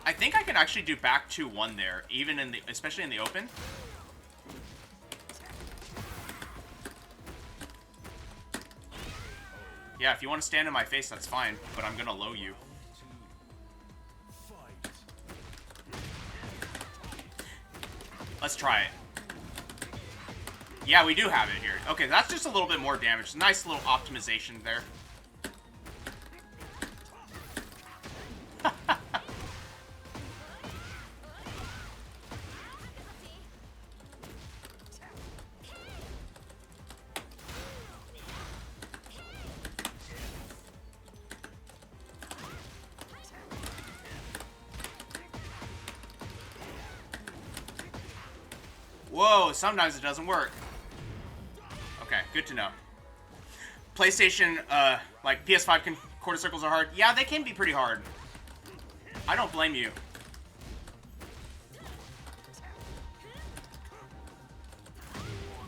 I think I can actually do back 2-1 there, even in the, especially in the open. Yeah, if you want to stand in my face, that's fine, but I'm gonna low you. Let's try it. Yeah, we do have it here. Okay, that's just a little bit more damage. Nice little optimization there. Whoa, sometimes it doesn't work. Okay, good to know. PlayStation, like PS5 quarter circles are hard. Yeah, they can be pretty hard. I don't blame you.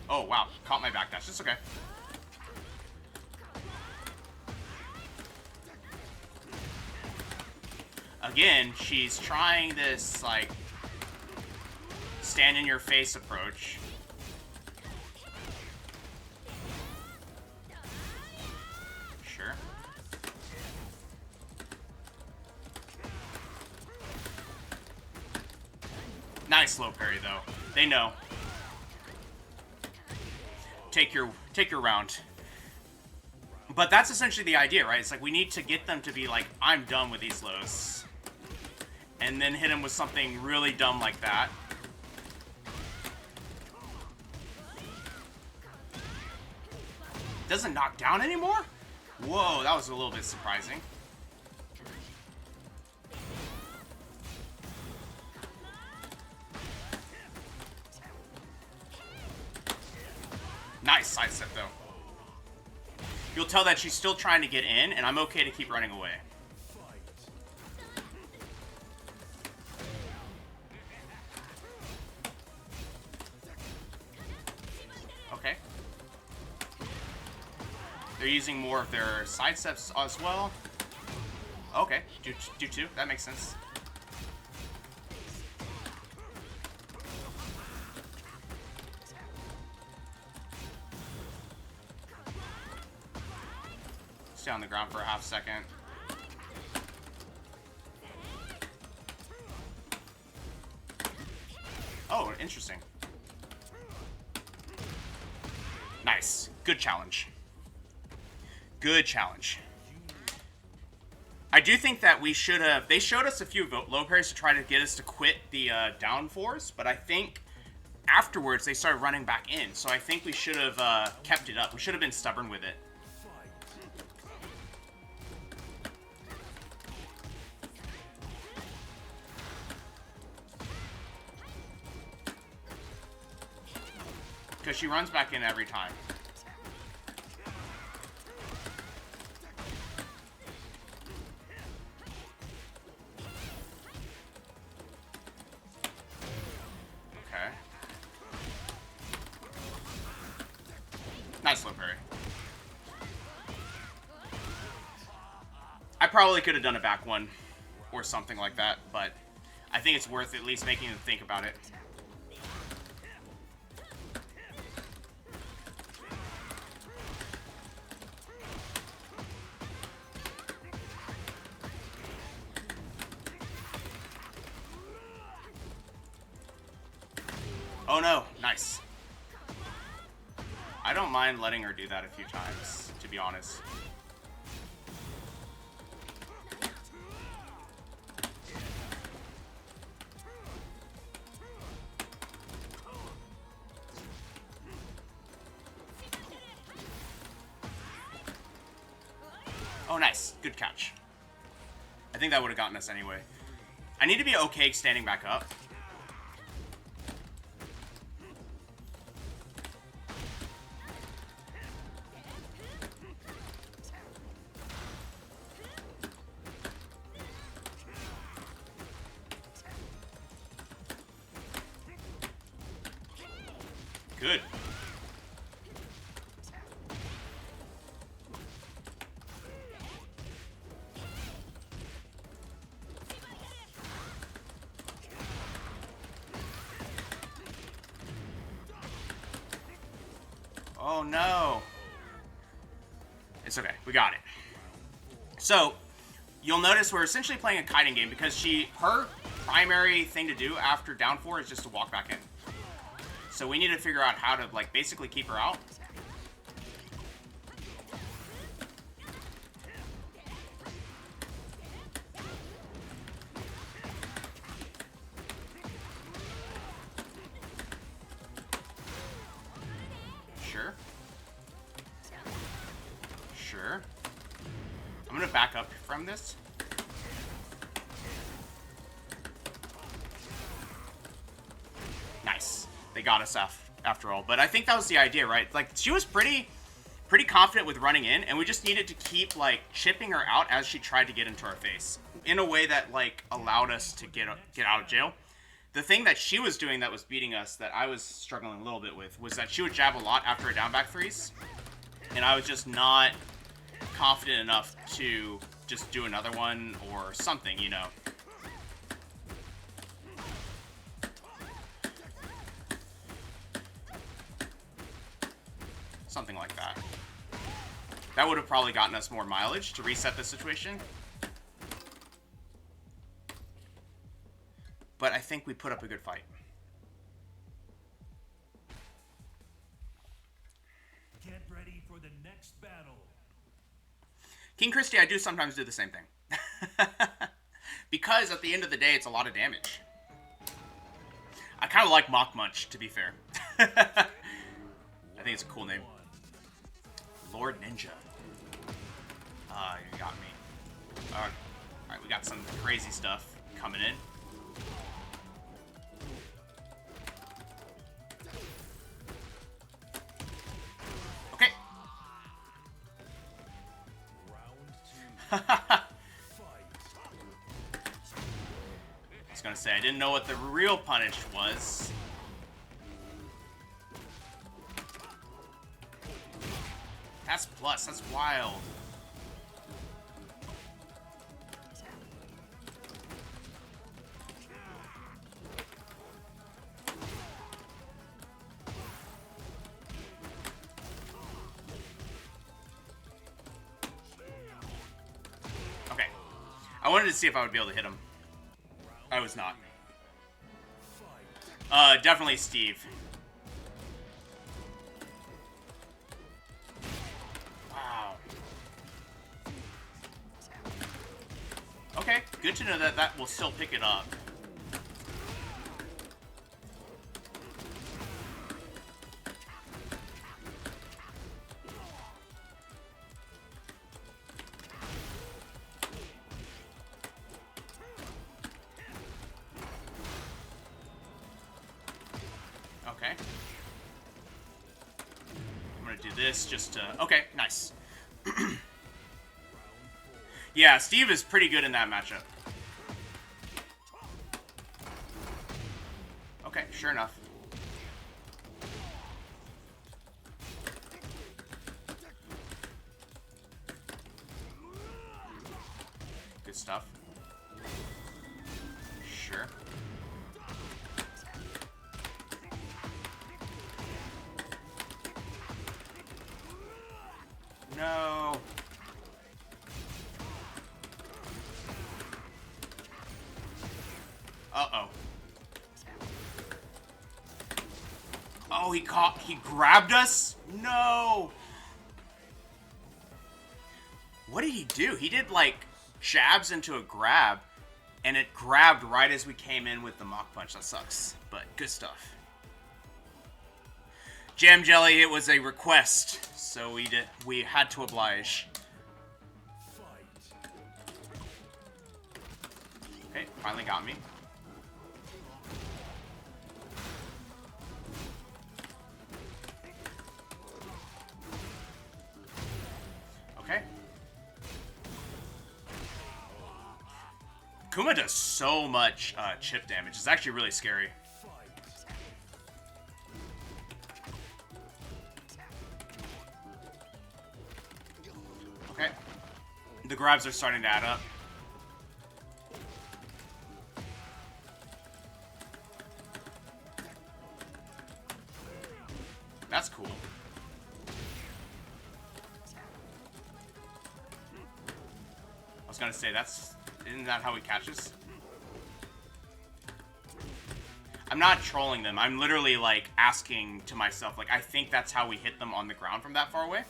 Oh, wow. Caught my backdash. It's okay. Again, she's trying this, like, stand in your face approach. Sure. Nice slow parry though. They know. Take your round. But that's essentially the idea, right? It's like we need to get them to be like, I'm done with these lows. And then hit them with something really dumb like that. Doesn't knock down anymore? Whoa, that was a little bit surprising. Nice sidestep though. You'll tell that she's still trying to get in, and I'm okay to keep running away. Okay. They're using more of their sidesteps as well. Okay, do two. That makes sense. Stay on the ground for a half second. interesting. Nice. Good challenge. Good challenge. I do think that we should have... They showed us a few low parries to try to get us to quit the down fours, but I think afterwards they started running back in, so I think we should have kept it up. We should have been stubborn with it. Because she runs back in every time. Okay. Nice low parry. I probably could have done a back one or something like that, but I think it's worth at least making them think about it. Oh no, nice. I don't mind letting her do that a few times, to be honest. Oh, nice. Good catch. I think that would have gotten us anyway. I need to be okay standing back up. Good. Oh no. It's okay. We got it. So, you'll notice we're essentially playing a kiting game because her primary thing to do after down 4 is just to walk back in. So we need to figure out how to, like, basically keep her out. Sure. Sure. I'm gonna back up from this. Nice. They got us after all. But I think that was the idea, right? Like, she was pretty confident with running in, and we just needed to keep, like, chipping her out as she tried to get into our face in a way that, like, allowed us to get out of jail. The thing that she was doing that was beating us, that I was struggling a little bit with, was that she would jab a lot after a down back threes, and I was just not confident enough to just do another one or something, you know. Something like that. That would have probably gotten us more mileage to reset the situation. But I think we put up a good fight. Get ready for the next battle. King Christie, I do sometimes do the same thing. Because at the end of the day, it's a lot of damage. I kind of like Mock Munch, to be fair. I think it's a cool name. Lord Ninja. You got me. Alright, we got some crazy stuff coming in. Okay. I was gonna say, I didn't know what the real punish was. That's plus, that's wild. Okay. I wanted to see if I would be able to hit him. I was not. Definitely Steve. Wow. Okay, good to know that that will still pick it up. Okay. I'm gonna do this just to... Okay, nice. Yeah, Steve is pretty good in that matchup. Okay, sure enough. Good stuff. Sure. No. Uh-oh. Oh, he grabbed us? No. What did he do? He did, like, jabs into a grab, and it grabbed right as we came in with the Mach Punch. That sucks, but good stuff. Jam Jelly, it was a request, so we had to oblige. Okay, finally got me. Okay. Kuma does so much chip damage. It's actually really scary. Okay. The grabs are starting to add up. That's cool. I was gonna say, isn't that how he catches? I'm not trolling them. I'm literally, like, asking to myself, like, I think that's how we hit them on the ground from that far away.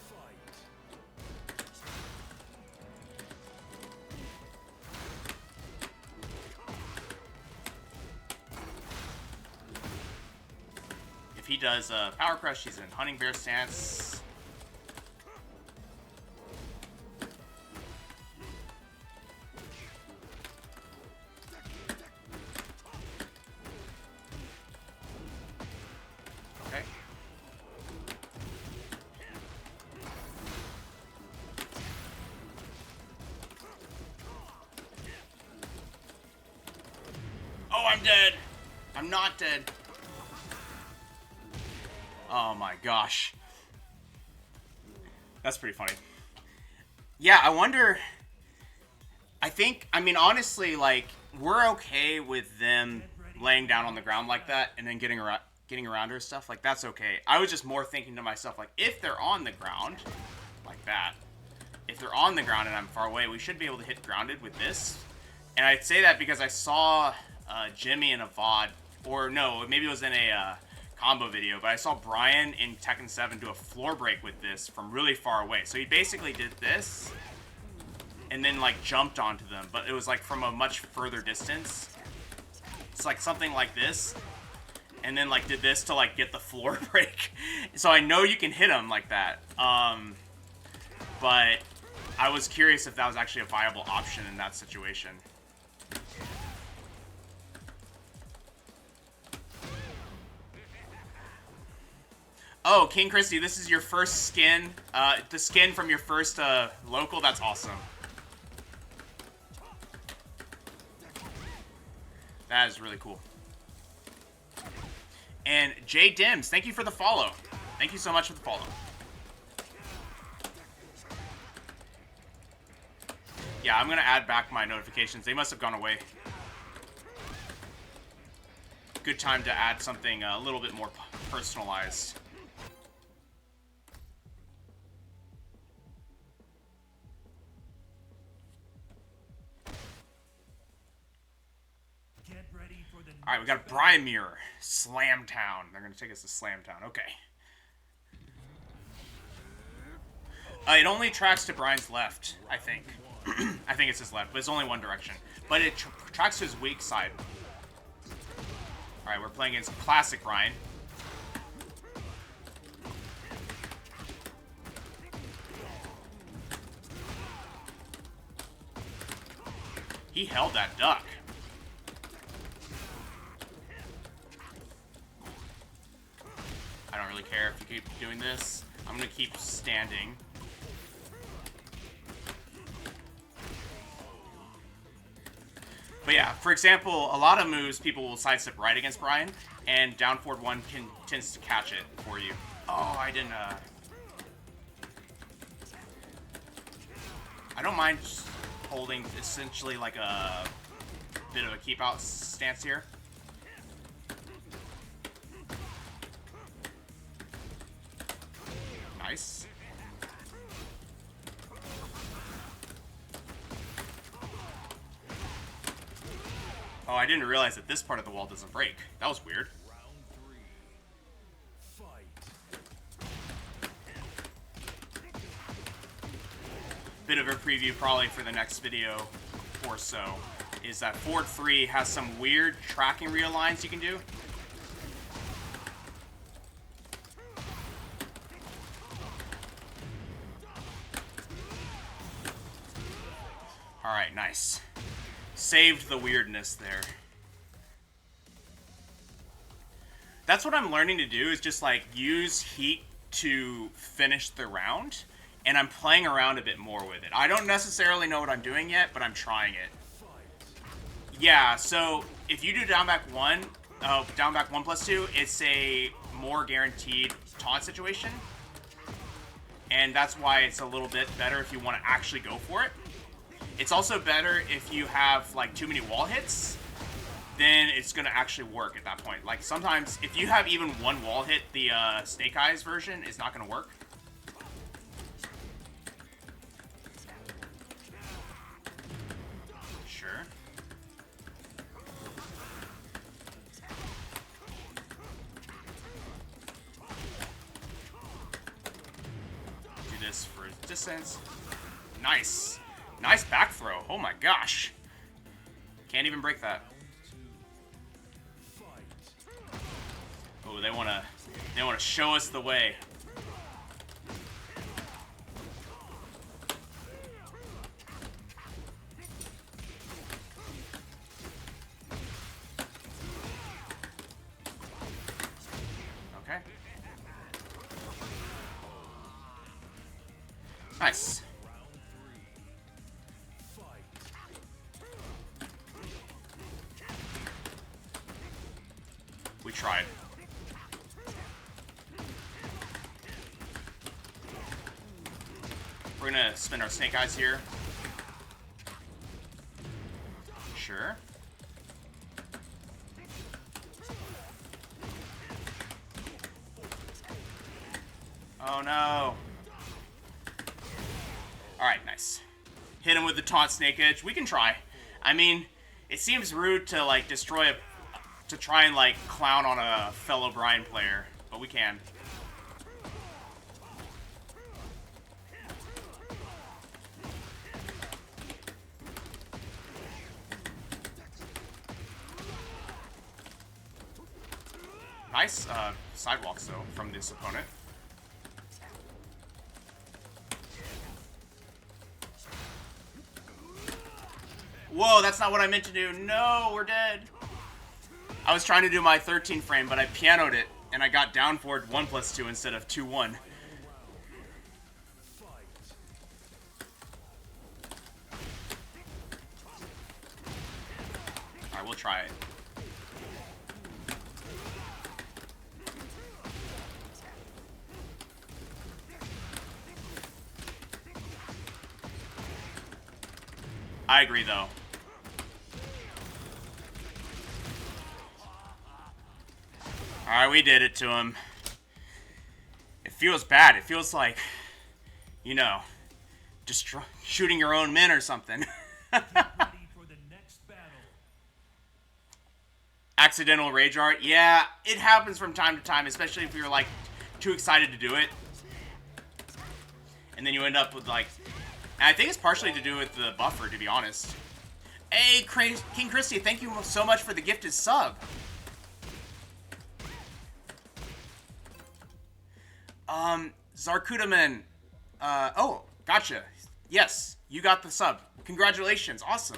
If he does Power Crush, he's in Hunting Bear stance. Okay. Oh, I'm dead. I'm not dead. Oh my gosh. That's pretty funny. Yeah, I wonder... I mean, honestly, like, we're okay with them laying down on the ground like that and then getting around her stuff. Like, that's okay. I was just more thinking to myself, like, if they're on the ground, like that, if they're on the ground and I'm far away, we should be able to hit grounded with this. And I'd say that because I saw Jimmy in a VOD, or no, maybe it was in a combo video, but I saw Bryan in Tekken 7 do a floor break with this from really far away. So he basically did this and then, like, jumped onto them, but it was, like, from a much further distance. It's like something like this, and then, like, did this to, like, get the floor break. So I know you can hit him like that. But I was curious if that was actually a viable option in that situation. Oh, King Christy, this is your first skin. The skin from your first local. That's awesome. That is really cool. And Jay Dims, thank you for the follow. Thank you so much for the follow. Yeah, I'm gonna add back my notifications. They must have gone away. Good time to add something a little bit more personalized. Get ready for Alright, we got Bryan mirror. Slam Town. They're going to take us to Slam Town. Okay. It only tracks to Bryan's left, I think. I think it's his left, but it's only one direction. But it tracks to his weak side. Alright, we're playing against classic Bryan. He held that duck. I don't really care if you keep doing this. I'm gonna keep standing. But yeah, for example, a lot of moves people will sidestep right against Bryan, and down forward one tends to catch it for you. Oh, I didn't. I don't mind holding essentially like a bit of a keep out stance here. Nice. Oh, I didn't realize that this part of the wall doesn't break. That was weird. Bit of a preview probably for the next video or so is that Ford 3 has some weird tracking realigns you can do. Alright, nice. Saved the weirdness there. That's what I'm learning to do, is just like use heat to finish the round. And I'm playing around a bit more with it. I don't necessarily know what I'm doing yet, but I'm trying it. Yeah, so if you do down back 1+2, it's a more guaranteed taunt situation. And that's why it's a little bit better if you want to actually go for it. It's also better if you have like too many wall hits, then it's going to actually work at that point. Like sometimes if you have even one wall hit, the Snake Eyes version is not going to work. Sure. Do this for distance. Nice. Nice back throw. Oh my gosh. Can't even break that. Oh, they wanna show us the way. Okay. Nice. We tried. We're gonna spin our Snake Eyes here. Sure. Oh no. Alright, nice. Hit him with the taunt Snake Edge. We can try. I mean, it seems rude to like to try and like clown on a fellow Bryan player, but we can. Nice sidewalks though from this opponent. Whoa, that's not what I meant to do. No, we're dead. I was trying to do my 13 frame, but I pianoed it, and I got down forward 1+2 instead of 2-1. Alright, we'll try it. I agree, though. Alright, we did it to him. It feels bad. It feels like, you know, just shooting your own men or something. Accidental rage art. Yeah, it happens from time to time, especially if you're like too excited to do it. And then you end up with like, and I think it's partially to do with the buffer, to be honest. Hey, King Christy, thank you so much for the gifted sub. Zarkudaman. Oh, gotcha. Yes, you got the sub. Congratulations, awesome.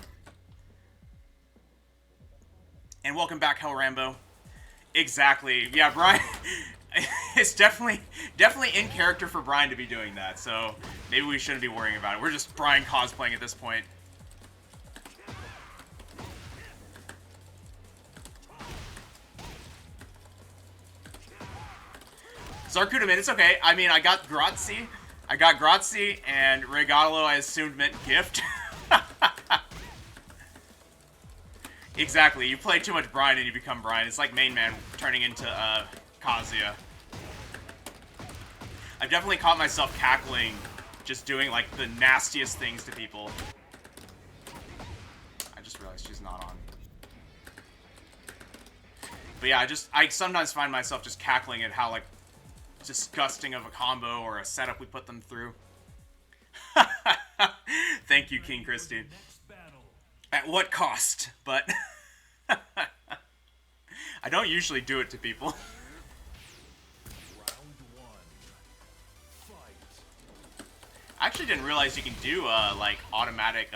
And welcome back, Hell Rambo. Exactly. Yeah, Bryan. It's definitely in character for Bryan to be doing that, so maybe we shouldn't be worrying about it. We're just Bryan cosplaying at this point. Zarkudaman, it's okay. I mean, I got Grazie. And Regalo I assumed meant gift. Exactly. You play too much Bryan and you become Bryan. It's like Main Man turning into Kazuya. I've definitely caught myself cackling, just doing like the nastiest things to people. I just realized she's not on. But yeah, I sometimes find myself just cackling at how like disgusting of a combo or a setup we put them through. Thank you, King Christy. At what cost? But I don't usually do it to people. I actually didn't realize you can do like automatic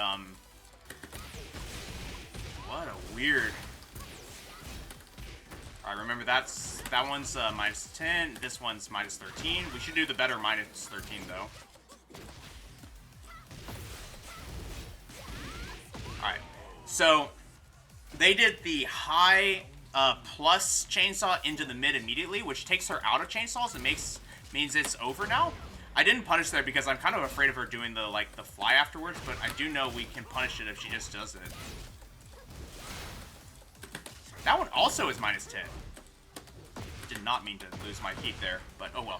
what a weird. Alright, remember that one's minus 10, this one's minus 13. We should do the better minus 13 though. Alright, so they did the high plus chainsaw into the mid immediately, which takes her out of chainsaws and means it's over now. I didn't punish there because I'm kind of afraid of her doing the fly afterwards, but I do know we can punish it if she just does it. That one also is minus 10. Did not mean to lose my heat there, but oh well.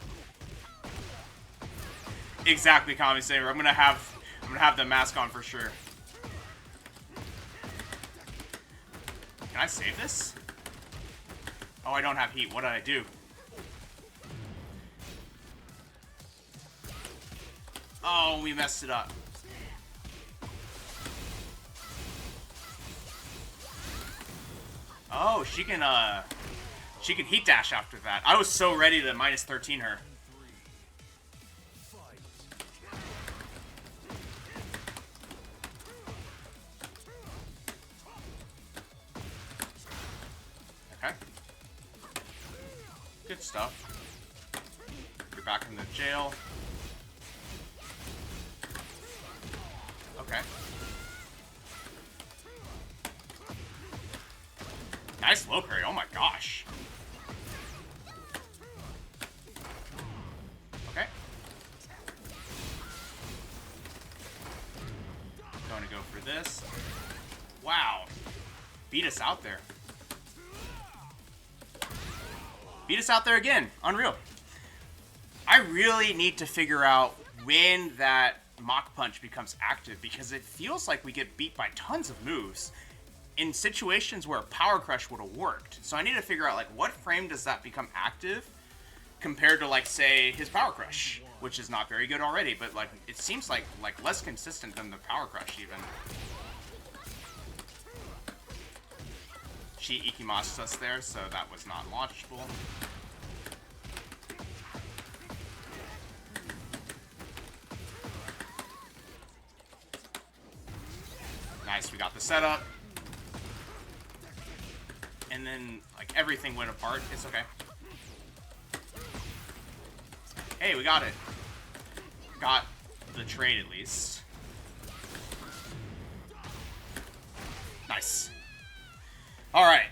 Exactly, Kami Saver. I'm gonna have the mask on for sure. Can I save this? Oh, I don't have heat. What did I do? Oh, we messed it up. Oh, she can heat dash after that. I was so ready to minus 13 her. Okay. Good stuff. You're back in the jail. Okay. Nice low parry. Oh my gosh. Okay. Going to go for this. Wow. Beat us out there. Beat us out there again. Unreal. I really need to figure out when that Mach Punch becomes active, because it feels like we get beat by tons of moves in situations where Power Crush would have worked. So I need to figure out like what frame does that become active compared to like say his Power Crush, which is not very good already, but like it seems like less consistent than the Power Crush even. She Ikimashed us there, so that was not launchable. Nice, we got the setup. And then, like, everything went apart. It's okay. Hey, we got it. Got the trade, at least. Nice. Alright.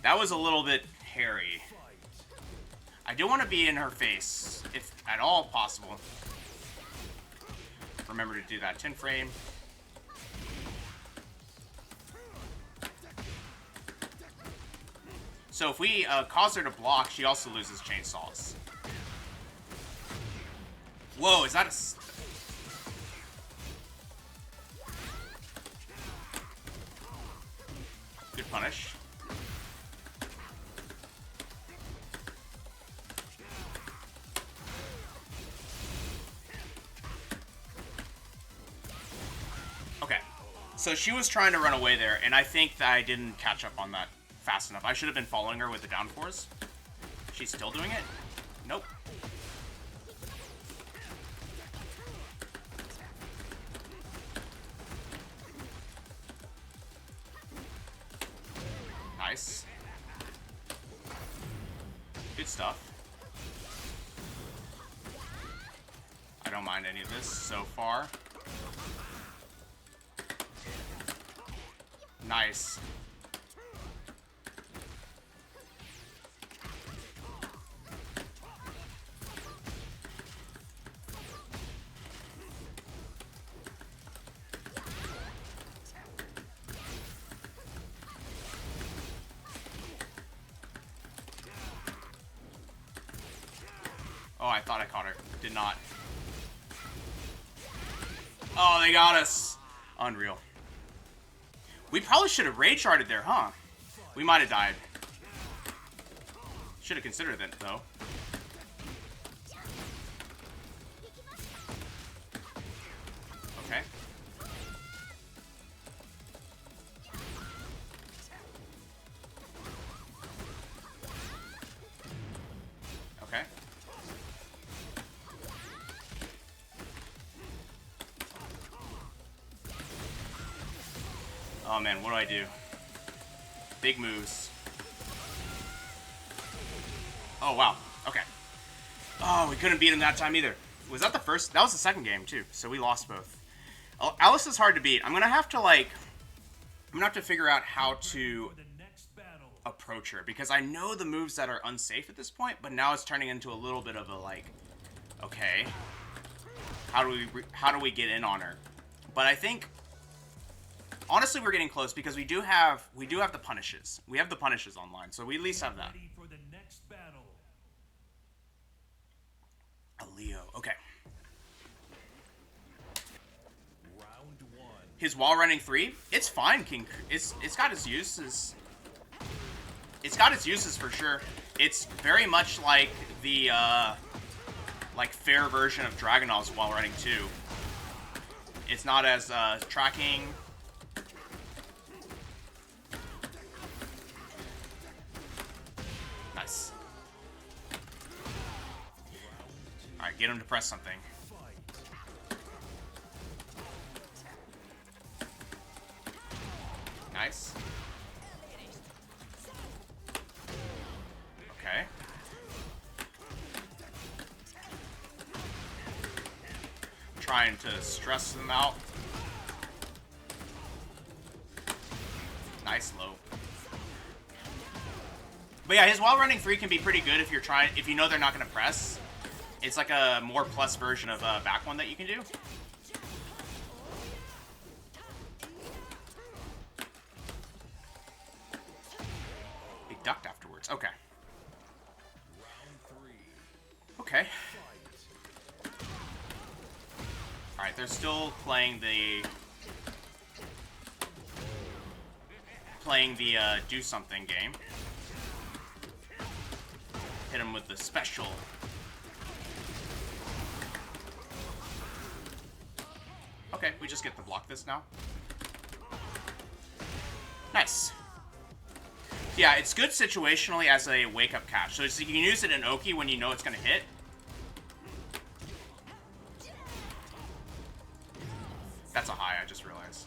That was a little bit hairy. I do want to be in her face, if at all possible. Remember to do that 10 frame. So if we cause her to block, she also loses chainsaws. Whoa, is that a... Good punish. So she was trying to run away there, and I think that I didn't catch up on that fast enough. I should have been following her with the down fours. She's still doing it? Nope. Nice. Good stuff. I don't mind any of this so far. Nice. Oh, I thought I caught her. Did not. Oh, they got us. Unreal. We probably should have rage sharded there, huh? We might have died. Should have considered it, though. Okay. Okay. Oh man, what do I do? Big moves. Oh wow, okay. Oh, we couldn't beat him that time either. Was that the first? That was the second game too, so we lost both. Oh, Alice is hard to beat. I'm gonna have to figure out how to approach her, because I know the moves that are unsafe at this point, but now it's turning into a little bit of a like, okay, how do we get in on her? But I think honestly we're getting close, because we do have the punishes. We have the punishes online, so we at least have that. A Leo, okay. His wall running 3, it's fine, King. It's got its uses. It's got its uses for sure. It's very much like the like fair version of Dragunov's wall running 2. It's not as tracking. Nice. All right, get him to press something. Nice. Okay. Trying to stress them out. Nice low. But yeah, his wall running 3 can be pretty good if you know they're not gonna press. It's like a more plus version of back one that you can do. He ducked afterwards. Okay. Okay. Alright, they're still playing the do something game. Hit him with the special. Okay, we just get to block this now. Nice. Yeah, it's good situationally as a wake-up catch. So you can use it in Oki when you know it's going to hit. That's a high, I just realized.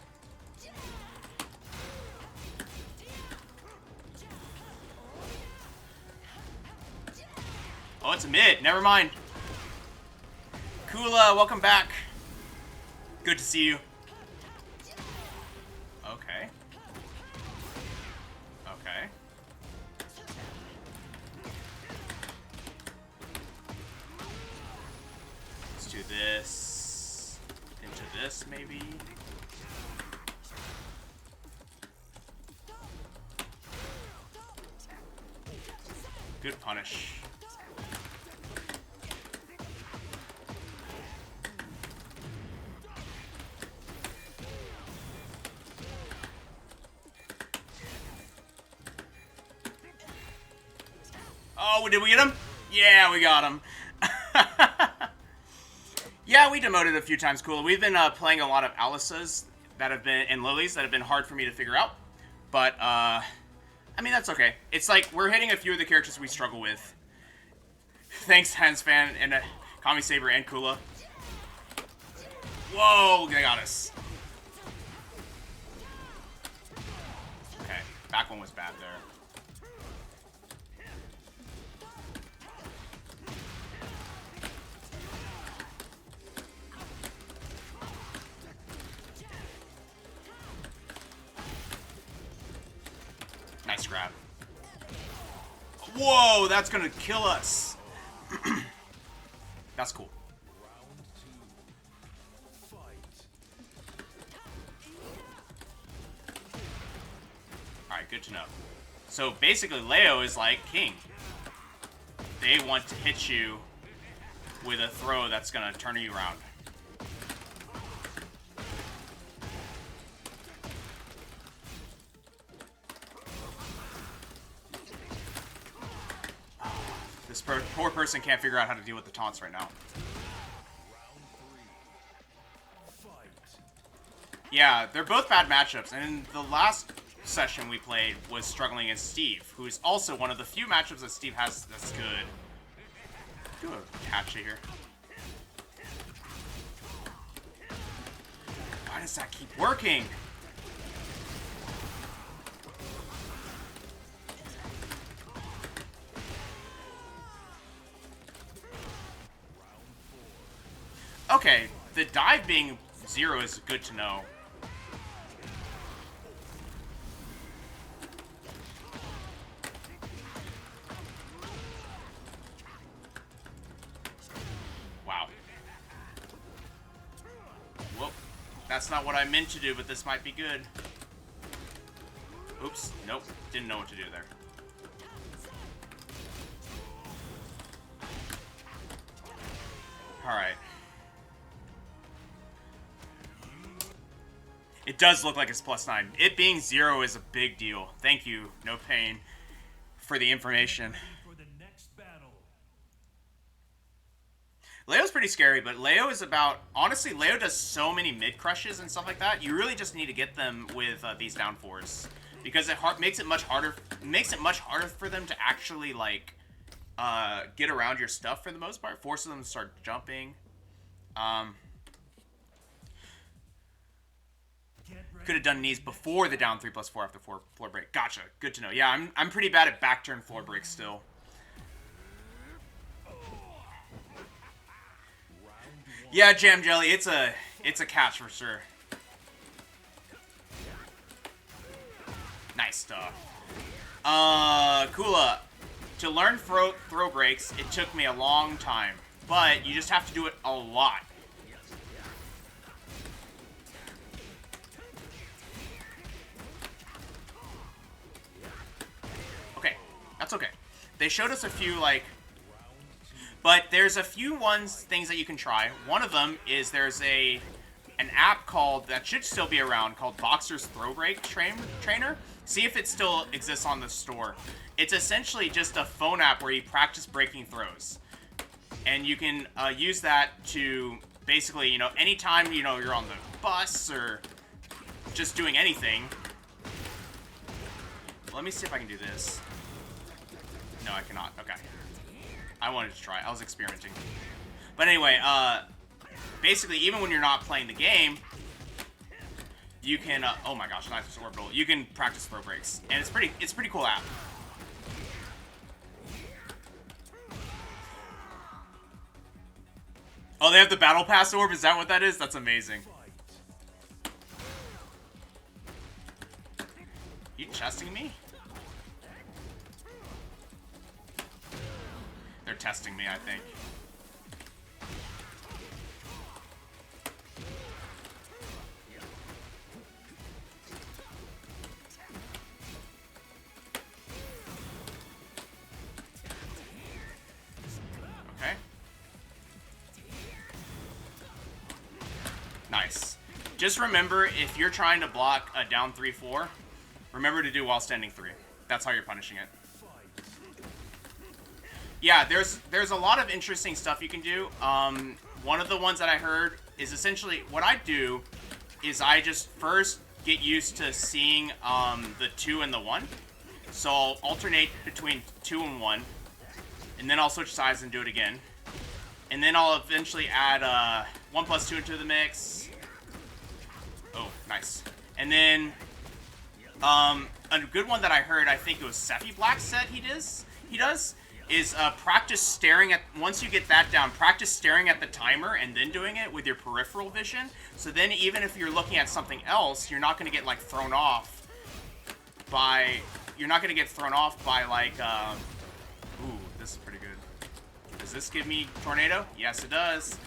Oh, it's a mid. Never mind. Kula, welcome back. Good to see you. Okay. Okay. Let's do this. Into this, maybe. Good punish. Oh, did we get him? Yeah, we got him. Yeah, we demoted a few times. Cool. We've been playing a lot of Alice's. that have been, and lilies that have been hard for me to figure out. But, I mean, that's okay. It's like, we're hitting a few of the characters we struggle with. Thanks, Hansfan, and Kami Saber, and Kula. Whoa, they got us. Okay, back one was bad there. Nice grab. Whoa, that's gonna kill us. That's cool. Alright, good to know. So basically, Leo is like King. They want to hit you with a throw that's gonna turn you around. This poor person can't figure out how to deal with the taunts right now. Yeah, they're both bad matchups, and the last session we played was struggling against Steve, who's also one of the few matchups that Steve has that's good. Do a catch here. Why does that keep working? Okay, the dive being 0 is good to know. Wow. Whoa. That's not what I meant to do, but this might be good. Oops. Nope. Didn't know what to do there. Alright. It does look like it's +9. It being 0 is a big deal. Thank you, No Pain, for the information. For the next battle. Leo's pretty scary, but Leo is about... Honestly, Leo does so many mid-crushes and stuff like that. You really just need to get them with these down fours. Because it makes it much harder for them to actually, like, get around your stuff for the most part. Forces them to start jumping. Could have done knees before the down 3+4 after floor break. Gotcha. Good to know. Yeah, I'm pretty bad at back turn floor breaks still. Yeah, Jam Jelly, it's a catch for sure. Nice stuff. Kula, to learn throw breaks, it took me a long time, but you just have to do it a lot. Okay, that's okay. They showed us a few, like... But there's a few things that you can try. One of them is there's an app called, that should still be around, called Boxer's Throw Break Trainer. See if it still exists on the store. It's essentially just a phone app where you practice breaking throws. And you can use that to basically, you know, anytime, you know, you're on the bus or just doing anything. Let me see if I can do this. No, I cannot. Okay. I wanted to try. I was experimenting. But anyway, basically, even when you're not playing the game, you can, oh my gosh, nice orbital. You can practice throw breaks. And it's a pretty cool app. Oh, they have the Battle Pass orb? Is that what that is? That's amazing. You chesting me? They're testing me, I think. Okay. Nice. Just remember, if you're trying to block a down 3-4, remember to do while standing 3. That's how you're punishing it. Yeah, there's a lot of interesting stuff you can do. One of the ones that I heard is essentially what I do is I just first get used to seeing the 2 and the 1. So I'll alternate between 2 and 1, and then I'll switch sides and do it again. And then I'll eventually add 1 plus 2 into the mix. Oh, nice. And then a good one that I heard, I think it was Sephi Black said he does, is practice staring at, once you get that down, practice staring at the timer and then doing it with your peripheral vision. So then even if you're looking at something else, you're not going to get like thrown off by, like, ooh, this is pretty good. Does this give me tornado? Yes, it does.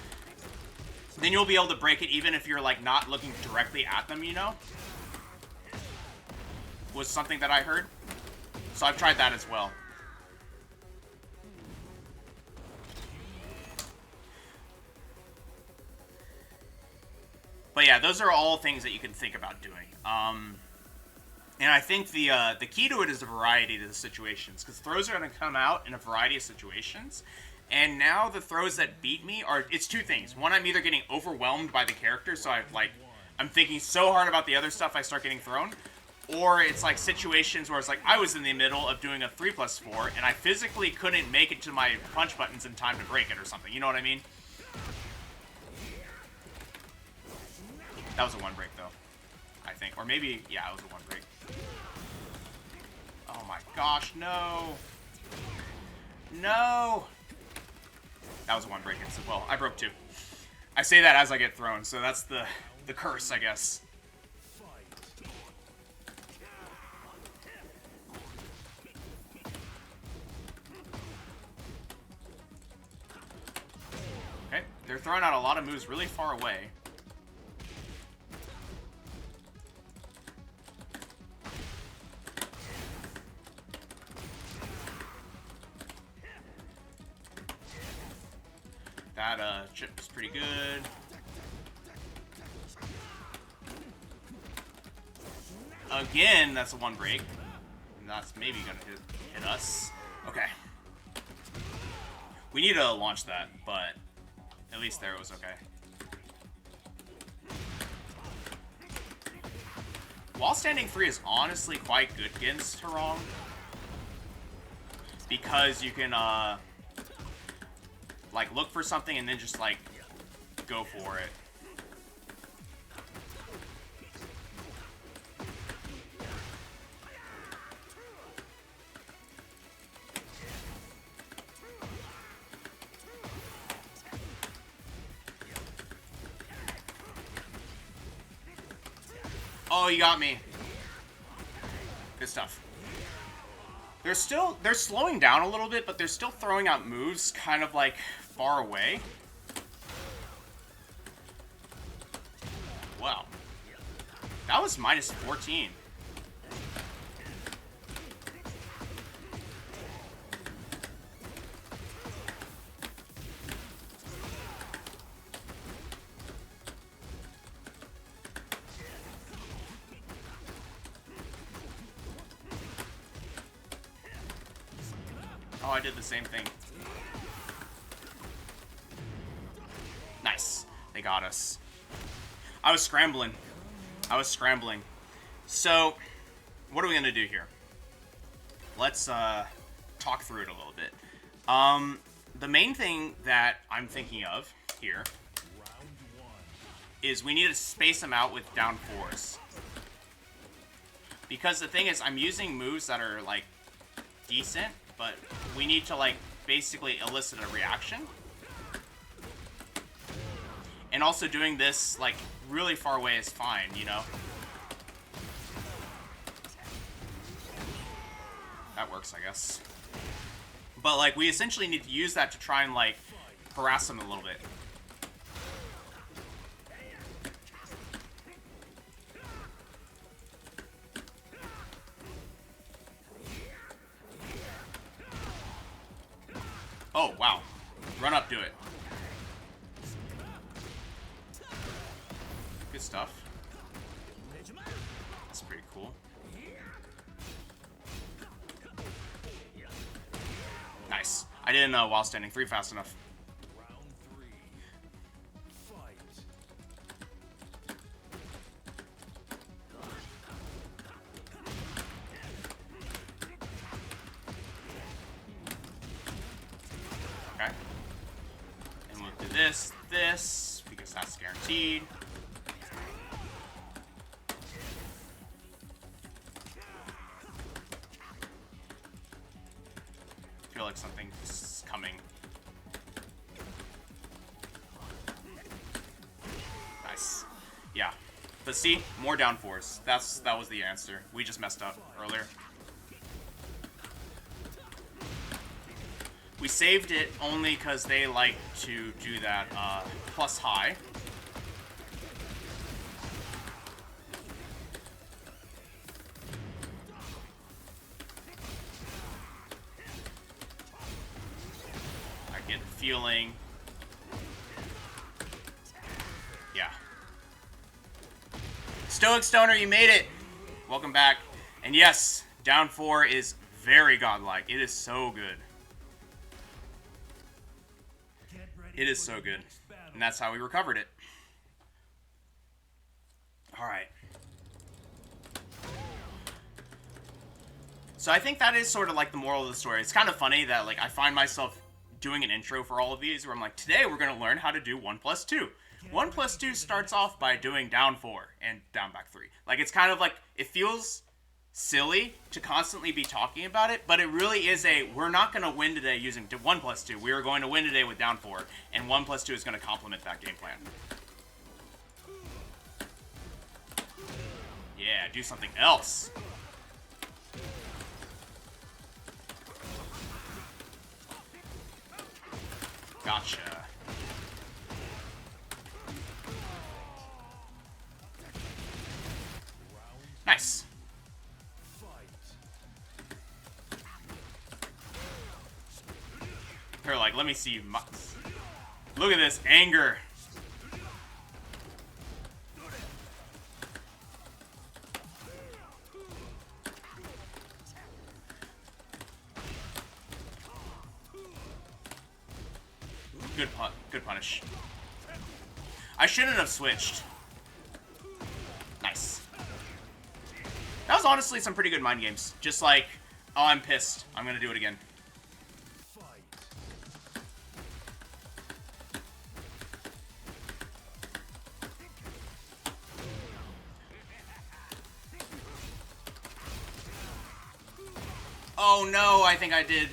Then you'll be able to break it even if you're like not looking directly at them, you know? Was something that I heard. So I've tried that as well. But yeah, those are all things that you can think about doing. And I think the key to it is the variety of the situations, because throws are going to come out in a variety of situations. And now the throws that beat me are, it's two things. One, I'm either getting overwhelmed by the character, so I'm thinking so hard about the other stuff I start getting thrown. Or it's like situations where it's like I was in the middle of doing a 3+4 and I physically couldn't make it to my punch buttons in time to break it or something. You know what I mean? That was a 1 break though, I think. Or maybe, yeah, it was a 1 break. Oh my gosh, no. No. That was a 1 break. Well, I broke 2. I say that as I get thrown, so that's the curse, I guess. Okay, they're throwing out a lot of moves really far away. That chip is pretty good. Again, that's a 1 break. And that's maybe gonna hit us. Okay. We need to launch that, but at least there it was okay. Wall standing 3 is honestly quite good against Tarong, because you can like look for something and then just like go for it. Oh, you got me. Good stuff. They're slowing down a little bit, but they're still throwing out moves kind of like far away. Wow. That was minus 14. Oh, I did the same thing. Nice. They got us. I was scrambling. So, what are we going to do here? Let's talk through it a little bit. The main thing that I'm thinking of here is we need to space them out with down 4s. Because the thing is, I'm using moves that are, like, decent, but we need to, like, basically elicit a reaction. And also doing this, like, really far away is fine, you know? That works, I guess. But, like, we essentially need to use that to try and, like, harass them a little bit. Oh, wow. Run up, do it. Good stuff. That's pretty cool. Nice. I didn't while standing 3 fast enough. this, because that's guaranteed. I feel like something's coming. Nice. Yeah. But see, more down fours. That was the answer. We just messed up earlier. We saved it only because they like to do that plus high. I get the feeling. Yeah. Stoic Stoner, you made it! Welcome back. And yes, down 4 is very godlike. It is so good. It is so good. And that's how we recovered it. Alright. So I think that is sort of like the moral of the story. It's kind of funny that like I find myself doing an intro for all of these where I'm like, today we're going to learn how to do 1 plus 2. 1 plus 2 starts off by doing down 4 and down back 3. Like it's kind of like, it feels silly to constantly be talking about it, but it really is we're not going to win today using 1 plus 2. We are going to win today with down 4, and 1 plus 2 is going to complement that game plan. Yeah, do something else. Gotcha. Nice. They're like, let me see. Look at this anger. Good punish. I shouldn't have switched. Nice. That was honestly some pretty good mind games. Just like, oh, I'm pissed. I'm gonna do it again. Oh no, I think I did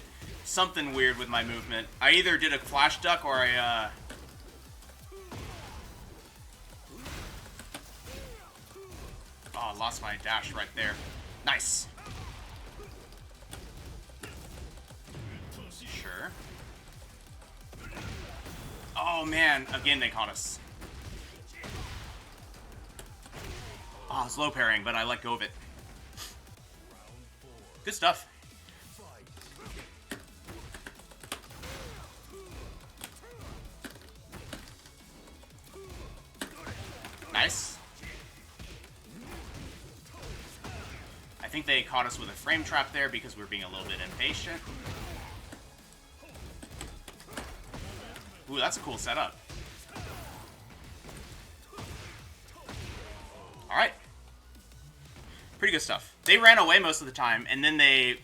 something weird with my movement. I either did a flash duck or I, Oh, I lost my dash right there. Nice. Sure. Oh man, again they caught us. Oh, I was low parrying, but I let go of it. Good stuff. Nice. I think they caught us with a frame trap there because we were being a little bit impatient. Ooh, that's a cool setup. Alright. Pretty good stuff. They ran away most of the time, and then they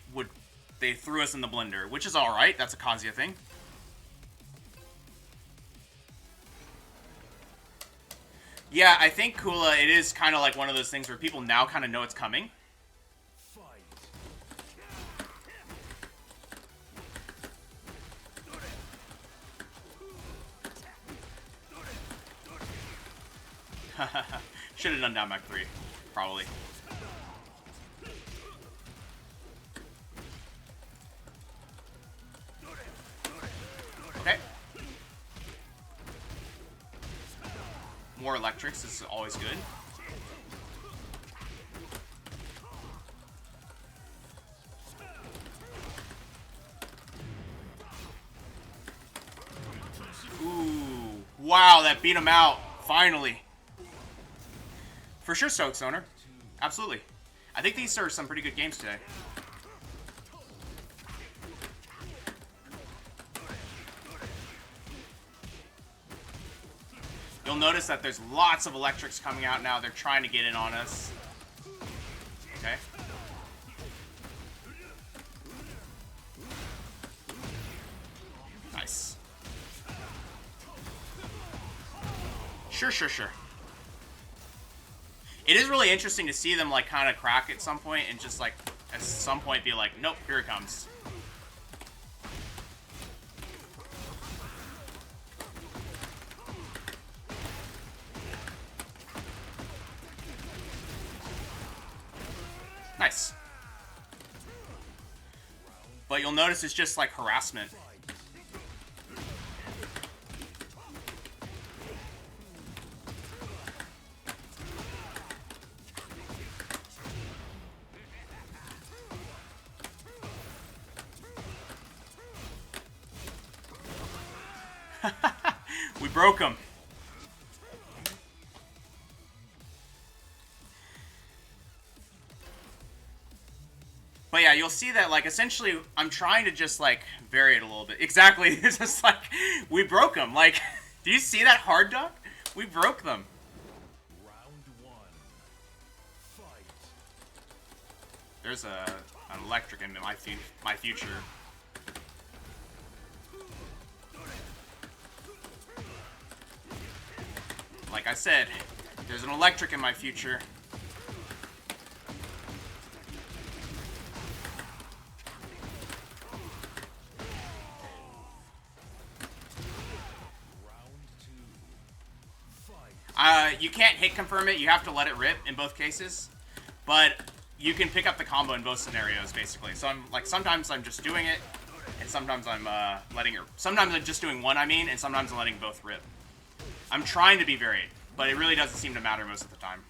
threw us in the blender, which is alright. That's a Kazuya thing. Yeah, I think Kula, it is kind of like one of those things where people now kind of know it's coming. Should have done down back 3, probably. Okay. More electrics is always good. Ooh. Wow, that beat him out. Finally. For sure, Stoic Stoner. Absolutely. I think these are some pretty good games today. You'll notice that there's lots of electrics coming out now. They're trying to get in on us. Okay. Nice. Sure, sure, sure. It is really interesting to see them, like, kind of crack at some point and just, like, at some point be like, nope, here it comes. Nice. But you'll notice it's just, like, harassment. We broke him. But yeah, you'll see that, like, essentially, I'm trying to just, like, vary it a little bit. Exactly. It's just like, we broke them. Like, do you see that hard duck? We broke them. Round one. Fight. There's an electric in my future. Like I said, there's an electric in my future. You can't hit confirm it. You have to let it rip in both cases. But you can pick up the combo in both scenarios, basically. So I'm like, sometimes I'm just doing it, and sometimes I'm letting it. Sometimes I'm just doing one, and sometimes I'm letting both rip. I'm trying to be varied, but it really doesn't seem to matter most of the time.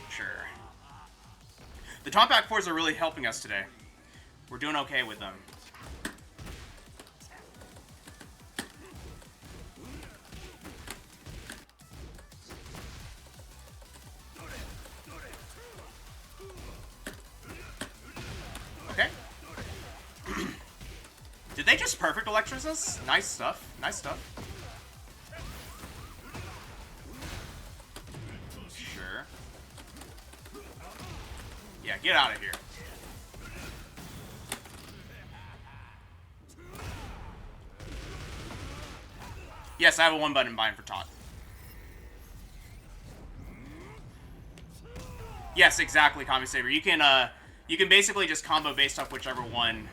Sure. The top back fours are really helping us today. We're doing okay with them. Okay. Did they just perfect Electros us? Nice stuff. Nice stuff. Sure. Yeah, get out of here. Yes, I have a one-button bind for Todd. Yes, exactly, Kami Saber. You can basically just combo based off whichever one.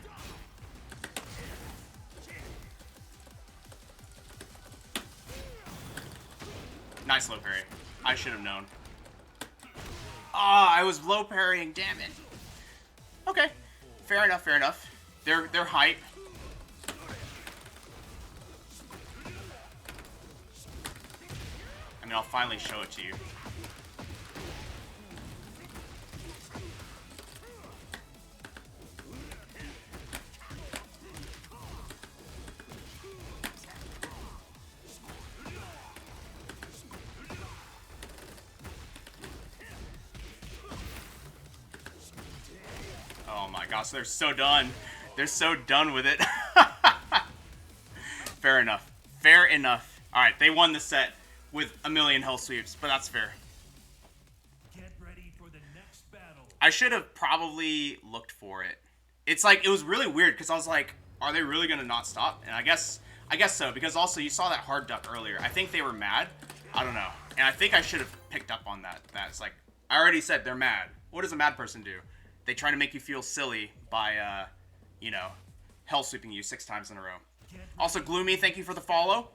Nice low parry. I should have known. Ah, I was low parrying. Damn it. Okay, fair enough. Fair enough. They're hype. I mean, I'll finally show it to you. Oh my gosh, they're so done. They're so done with it. Fair enough. Fair enough. Alright, they won the set with a million hell sweeps, but that's fair. Get ready for the next battle. I should have probably looked for it. It's like, it was really weird, because I was like, are they really going to not stop? And I guess so, because also you saw that hard duck earlier. I think they were mad. I don't know. And I think I should have picked up on that. That's like, I already said they're mad. What does a mad person do? They try to make you feel silly by, you know, hell sweeping you 6 times in a row. Also, Gloomy, thank you for the follow.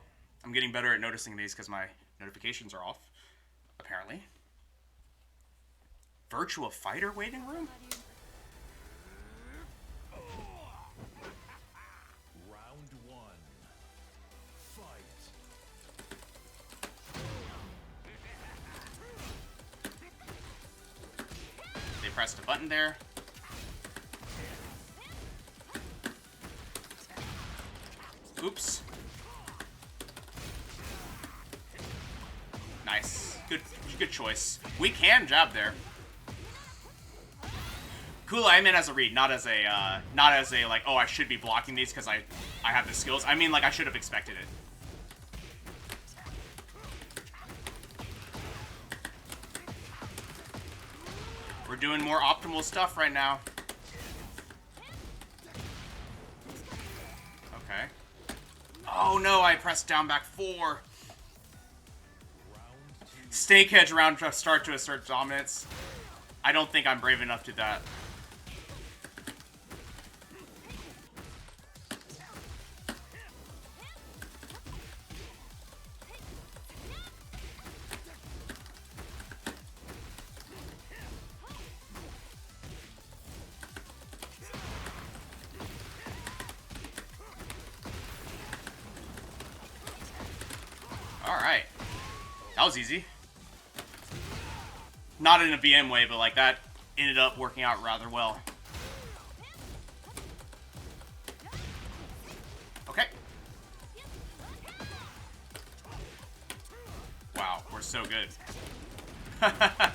I'm getting better at noticing these because my notifications are off, apparently. Virtua Fighter waiting room? Round one. Fight. They pressed a button there. Oops. Nice. Good choice. We can jab there. Cool, I meant as a read, not as a like, oh, I should be blocking these because I have the skills. I mean, like, I should have expected it. We're doing more optimal stuff right now. Okay. Oh, Oh no, I pressed down back 4. Snake Edge round to start to assert dominance. I don't think I'm brave enough to do that. Alright. That was easy. Not in a BM way, but like that ended up working out rather well. Okay. Wow, we're so good. Alright,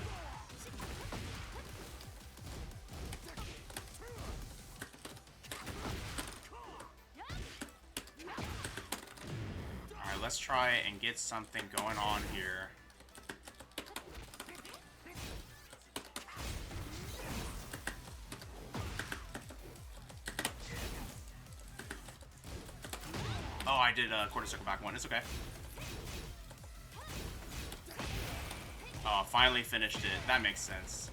let's try and get something going on here. Oh, I did a quarter circle back 1. It's okay. Oh, finally finished it. That makes sense.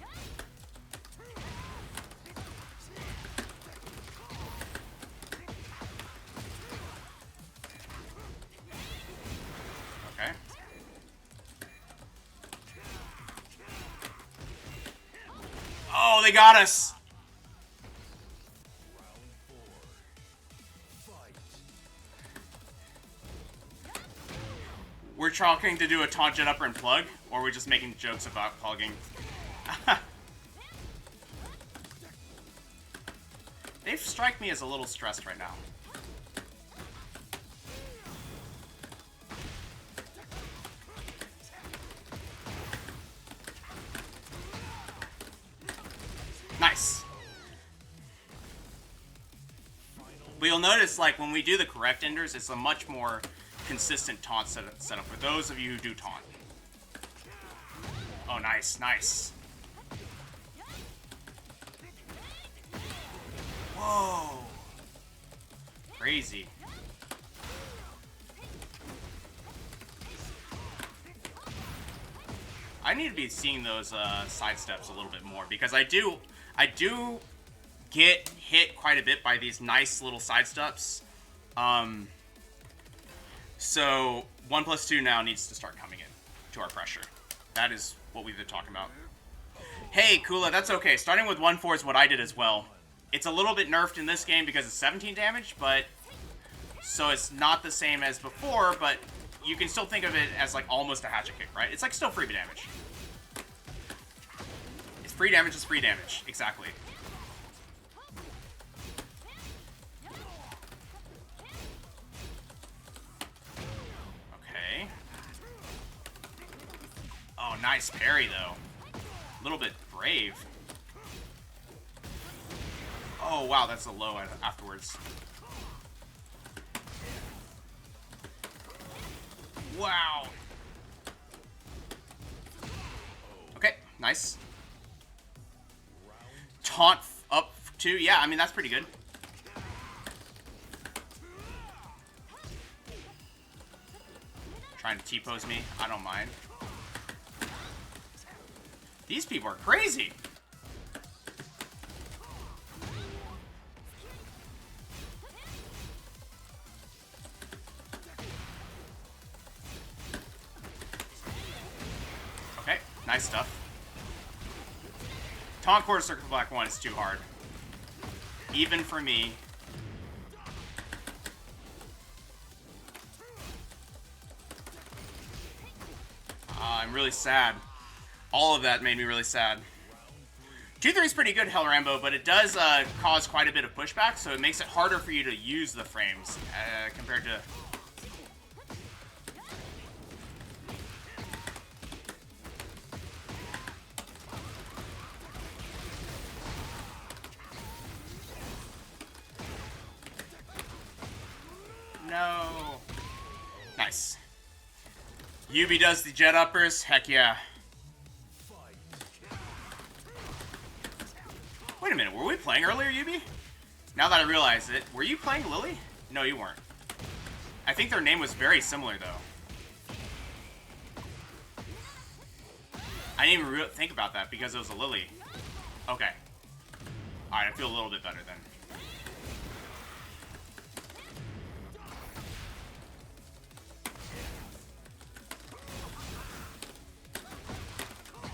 Okay. Oh, they got us! We're trying to do a taunt jet upper and plug, or we're just making jokes about plugging. They strike me as a little stressed right now. Nice. But you'll notice, like, when we do the correct enders, it's a much more consistent taunt setup for those of you who do taunt. Oh, nice, nice. Whoa. Crazy. I need to be seeing those side steps a little bit more, because I do get hit quite a bit by these nice little side steps. So 1+2 now needs to start coming in to our pressure. That is what we've been talking about. Hey, Kula, that's okay. Starting with 1-4 is what I did as well. It's a little bit nerfed in this game because it's 17 damage, but so it's not the same as before, but you can still think of it as like almost a hatchet kick, right? It's like still free damage. It's free damage is free damage, exactly. Okay. Oh, nice parry though. A little bit brave. Oh wow, that's a low afterwards. Wow. Okay, nice. Taunt up 2. Yeah, I mean, that's pretty good. Trying to T-pose me. I don't mind. These people are crazy. Okay, nice stuff. Taunt quarter circle black 1 is too hard. Even for me. I'm really sad. All of that made me really sad. 2-3 is pretty good, Hell Rambo, but it does cause quite a bit of pushback, so it makes it harder for you to use the frames compared to... No. Nice. Yubi does the jet uppers. Heck yeah. Wait a minute, were we playing earlier, Yubi? Now that I realize it, were you playing Lily? No, you weren't. I think their name was very similar, though. I didn't even think about that because it was a Lily. Okay. Alright, I feel a little bit better then.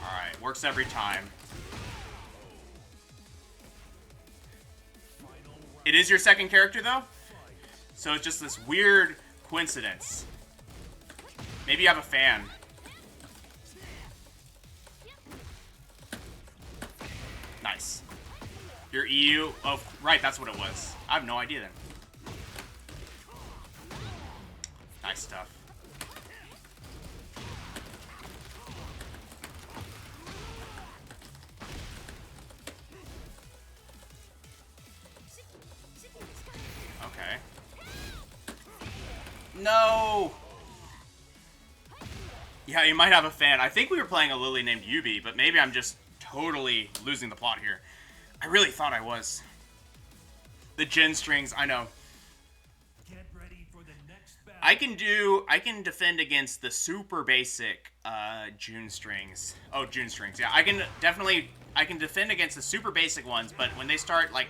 Alright, works every time. It is your second character, though? So it's just this weird coincidence. Maybe you have a fan. Nice. Your EU? Oh, right, that's what it was. I have no idea then. Nice stuff. Okay. No! Yeah, you might have a fan. I think we were playing a Lily named Yubi, but maybe I'm just totally losing the plot here. I really thought I was. The Jin strings, I know. Get ready for the next battle. I can defend against the super basic June strings. Oh, June strings. Yeah, I can defend against the super basic ones, but when they start like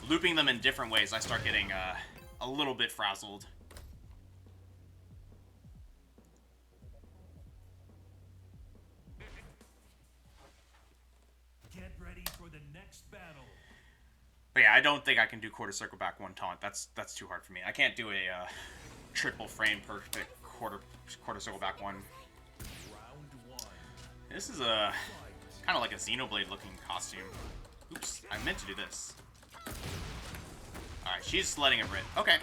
looping them in different ways, I start getting a little bit frazzled. Get ready for the next battle. But yeah, I don't think I can do quarter circle back one taunt. That's too hard for me. I can't do a triple frame perfect quarter circle back one. This is a kind of like a Xenoblade looking costume. Oops, I meant to do this. Alright, she's letting it rip. Okay.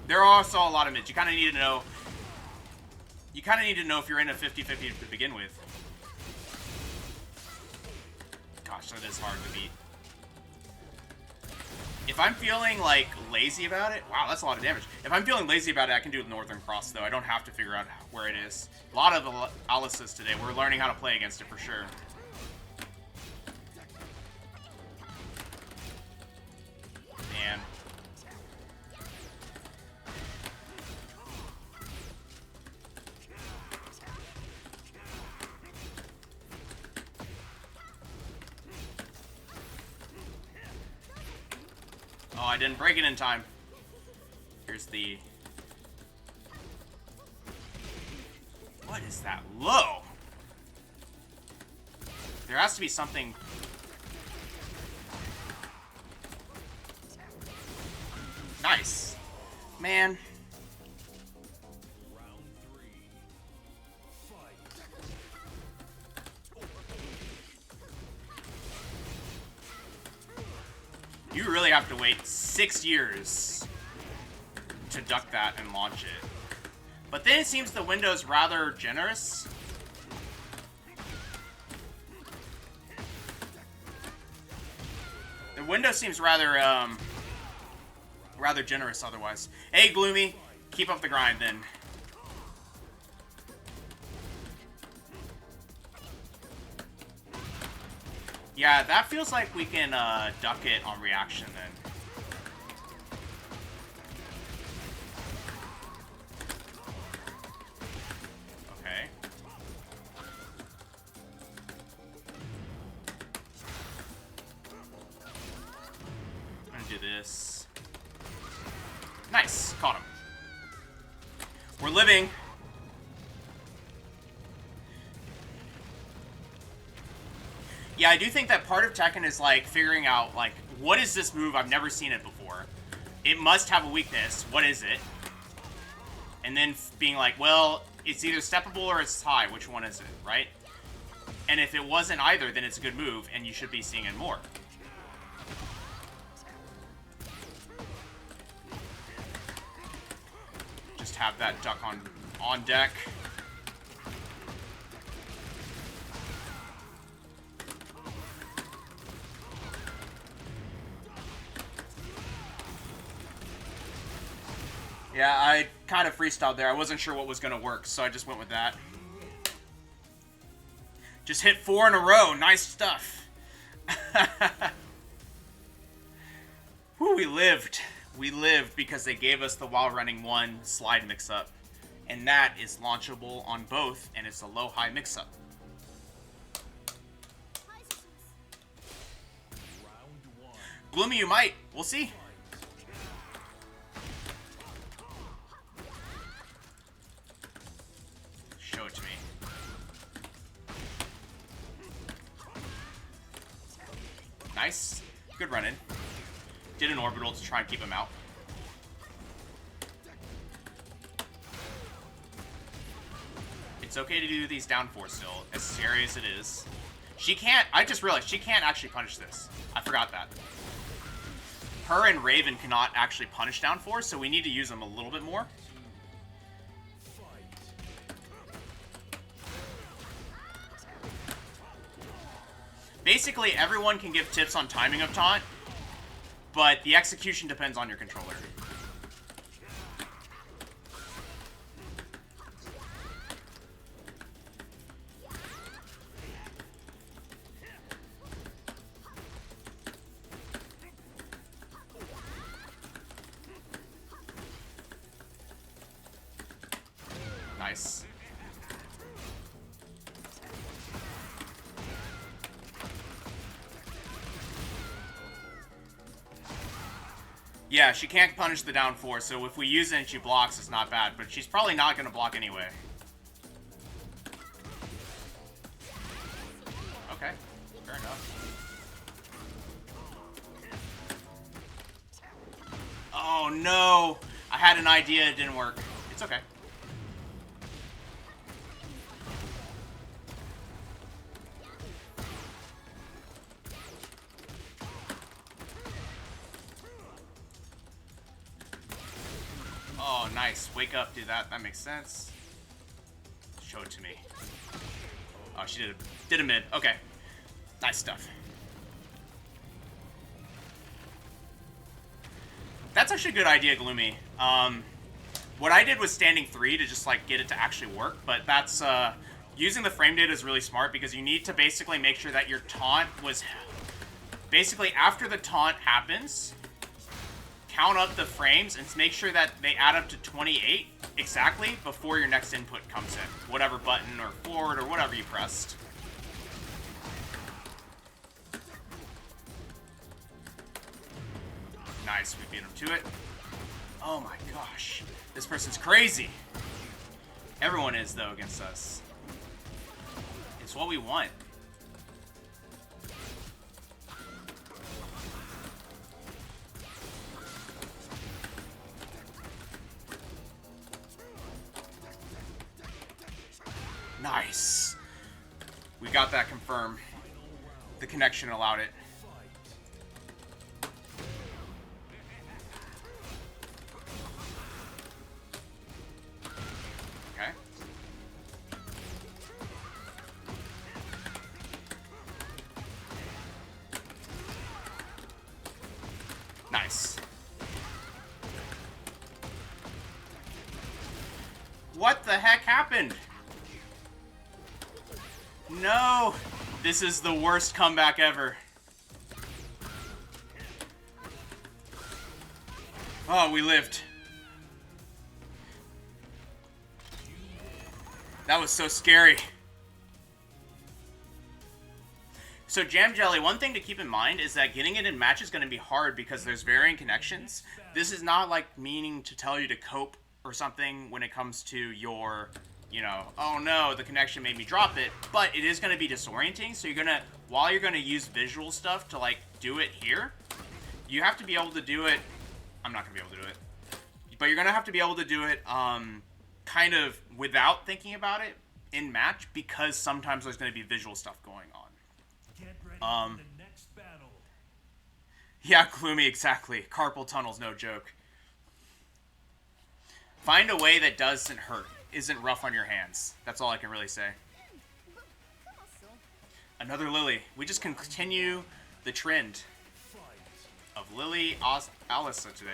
There are also a lot of mids. You kind of need to know. You kind of need to know if you're in a 50-50 to begin with. Gosh, that is hard to beat. If I'm feeling, like, lazy about it... Wow, that's a lot of damage. If I'm feeling lazy about it, I can do the Northern Cross, though. I don't have to figure out where it is. A lot of Alice's today. We're learning how to play against it for sure. Man. Oh, I didn't break it in time. Here's the... What is that low? There has to be something... Nice. Man. Round 3. Fight. You really have to wait 6 years to duck that and launch it. But then it seems the window's rather generous. The window seems rather generous otherwise. Hey, Gloomy, keep up the grind then. Yeah, that feels like we can duck it on reaction then. Okay. I'm gonna do this. Nice, caught him. We're living. Yeah, I do think that part of Tekken is, like, figuring out, like, what is this move? I've never seen it before. It must have a weakness. What is it? And then being like, well, it's either steppable or it's high. Which one is it, right? And if it wasn't either, then it's a good move, and you should be seeing it more. Just have that duck on deck. Yeah, I kind of freestyled there. I wasn't sure what was going to work, so I just went with that. Just hit 4 in a row. Nice stuff. Whew, we lived. We lived because they gave us the while running 1 slide mix-up. And that is launchable on both, and it's a low-high mix-up. Gloomy, you might. We'll see. Show it to me. Nice. Good run in. Did an orbital to try and keep him out. It's okay to do these down 4 still, as scary as it is. She can't, I just realized, she can't actually punish this. I forgot that. Her and Raven cannot actually punish down 4, so we need to use them a little bit more. Basically, everyone can give tips on timing of taunt, but the execution depends on your controller. Nice. Yeah, she can't punish the down 4, so if we use it and she blocks, it's not bad, but she's probably not going to block anyway. Okay, fair enough. Oh no! I had an idea, it didn't work. It's okay. Oh, nice. Wake up, do that. That makes sense. Show it to me. Oh, she did a mid. Okay. Nice stuff. That's actually a good idea, Gloomy. What I did was standing 3 to just, like, get it to actually work, but that's, using the frame data is really smart because you need to basically make sure that your taunt was... Basically, after the taunt happens... count up the frames and make sure that they add up to 28 exactly before your next input comes in. Whatever button or forward or whatever you pressed. Nice, we beat him to it. Oh my gosh. This person's crazy. Everyone is, though, against us. It's what we want. Nice. We got that confirmed. The connection allowed it. Okay. Nice. What the heck happened? No! This is the worst comeback ever. Oh, we lived. That was so scary. So Jam Jelly, one thing to keep in mind is that getting it in match is going to be hard because there's varying connections. This is not like meaning to tell you to cope or something when it comes to your... You know, oh no, the connection made me drop it, but it is going to be disorienting, so you're going to, while you're going to use visual stuff to, like, do it here, you have to be able to do it, I'm not going to be able to do it, but you're going to have to be able to do it, kind of without thinking about it in match, because sometimes there's going to be visual stuff going on. Get ready for the next battle. Yeah, Gloomy, exactly. Carpal tunnel's no joke. Find a way that doesn't hurt. Isn't rough on your hands. That's all I can really say. Another Lily. We just continue the trend of Lily Alisa today.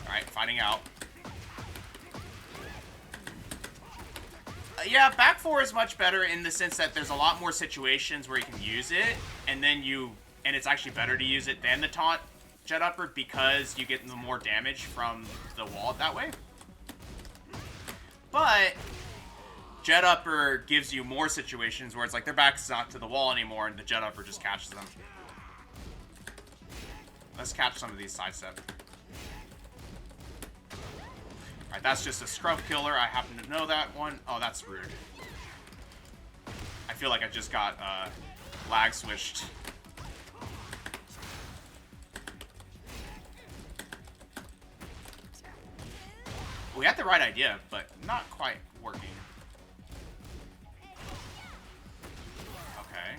Alright, finding out. Yeah, back four is much better in the sense that there's a lot more situations where you can use it, and it's actually better to use it than the taunt jet upper because you get the more damage from the wall that way. But jet upper gives you more situations where it's like their back's not to the wall anymore, and the jet upper just catches them. Let's catch some of these sidestep. Alright, that's just a scrub killer. I happen to know that one. Oh, that's rude. I feel like I just got lag switched. We had the right idea, but not quite working. Okay.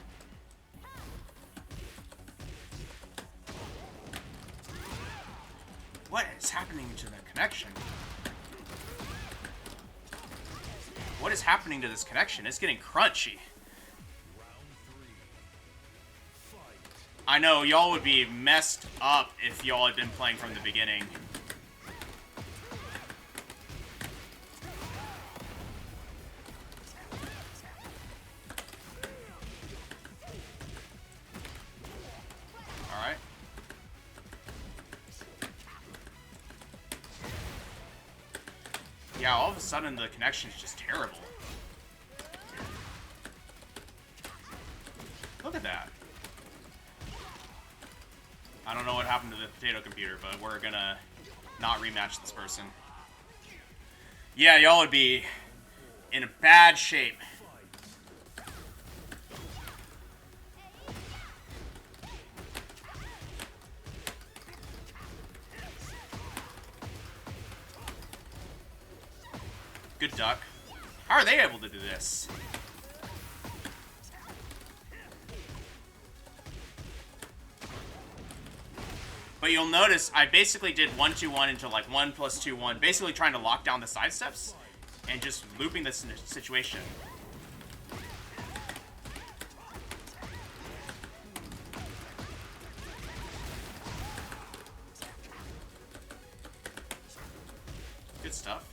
What is happening to the connection? What is happening to this connection? It's getting crunchy. I know, y'all would be messed up if y'all had been playing from the beginning. Alright. Yeah, all of a sudden the connection is just terrible. Look at that. I don't know what happened to the potato computer, but we're gonna not rematch this person. Yeah, y'all would be in a bad shape. Good duck. How are they able to do this? But you'll notice I basically did 1-2-1 into like 1 + 2-1, basically trying to lock down the side steps and just looping this situation. Good stuff.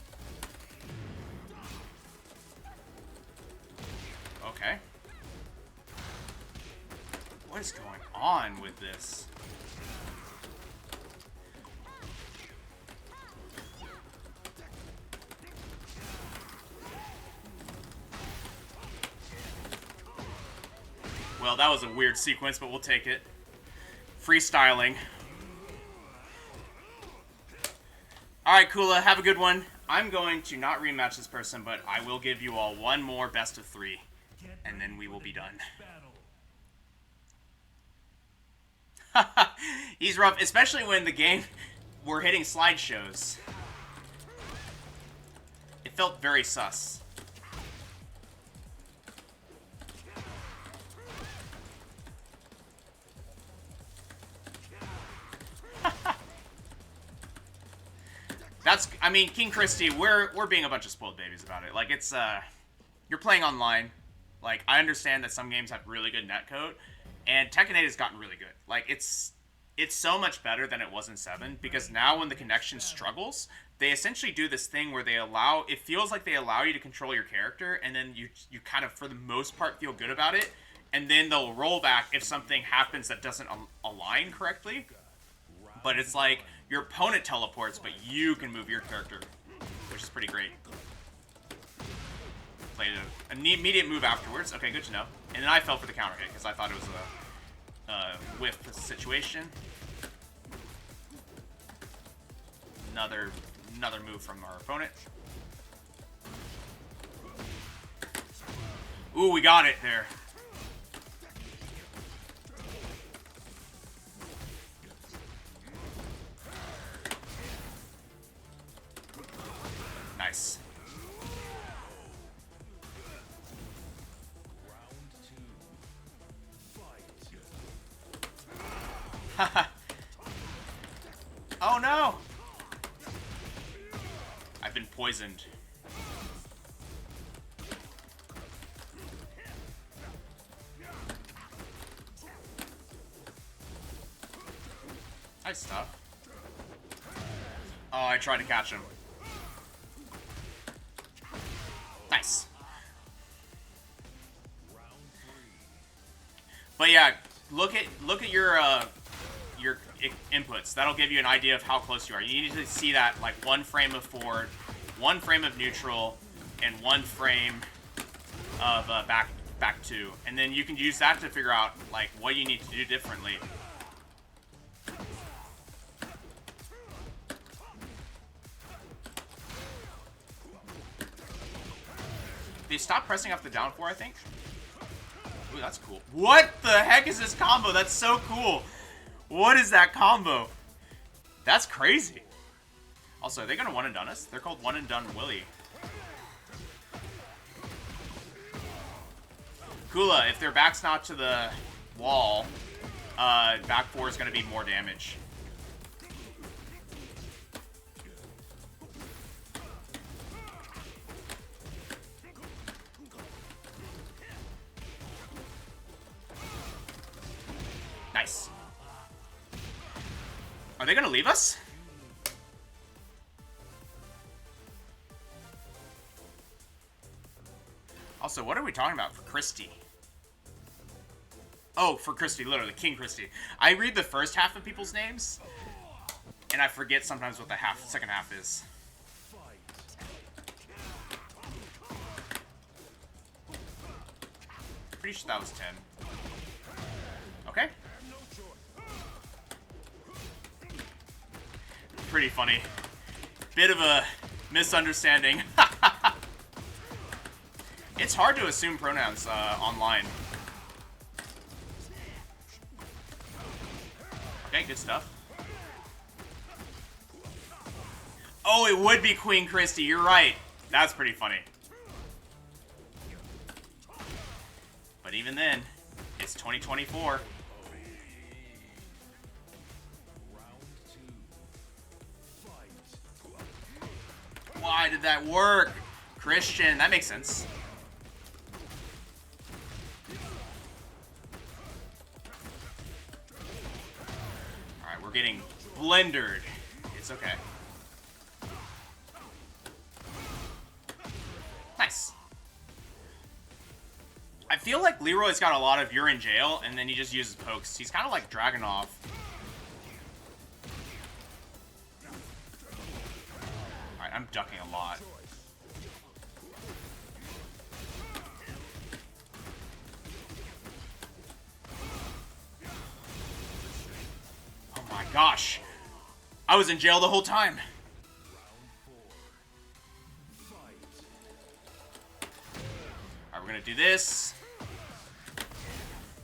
Okay. What is going on with this? Well, that was a weird sequence, but we'll take it. Freestyling. Alright, Kula, have a good one. I'm going to not rematch this person, but I will give you all one more best of 3. And then we will be done. He's rough, especially when the game we're hitting slideshows. It felt very sus. I mean, King Christie, we're being a bunch of spoiled babies about it. Like, it's, you're playing online. Like, I understand that some games have really good netcode, and Tekken 8 has gotten really good. Like, it's so much better than it was in 7, because now when the connection struggles, they essentially do this thing where it feels like they allow you to control your character, and then you kind of, for the most part, feel good about it, and then they'll roll back if something happens that doesn't align correctly. But it's like, your opponent teleports, but you can move your character, which is pretty great. Played an immediate move afterwards. Okay, good to know. And then I fell for the counter hit, because I thought it was a whiff situation. Another move from our opponent. Ooh, we got it there. Nice. Haha. Oh no! I've been poisoned. Nice stuff. Oh, I tried to catch him. Nice. But yeah, look at your inputs. That'll give you an idea of how close you are. You need to see that like 1 frame of forward, 1 frame of neutral, and 1 frame of back 2, and then you can use that to figure out like what you need to do differently. They stopped pressing off the down 4, I think. Ooh, that's cool. What the heck is this combo? That's so cool. What is that combo? That's crazy. Also, are they gonna one and done us? They're called One and Done Willie. Kula, if their back's not to the wall, back 4 is gonna be more damage. Nice. Are they gonna leave us? Also, what are we talking about for Christie? Oh, for Christie, literally, King Christie. I read the first half of people's names, and I forget sometimes what the second half is. Pretty sure that was 10. Okay. Pretty funny. Bit of a misunderstanding. It's hard to assume pronouns online. Okay, good stuff. Oh, it would be Queen Christie. You're right. That's pretty funny. But even then, it's 2024. Why did that work? Christian, that makes sense. Alright, we're getting blendered. It's okay. Nice. I feel like Leroy's got a lot of "you're in jail," and then he just uses pokes. He's kind of like Dragunov. Alright, I'm ducking a lot. Oh my gosh. I was in jail the whole time. Alright, we're gonna do this.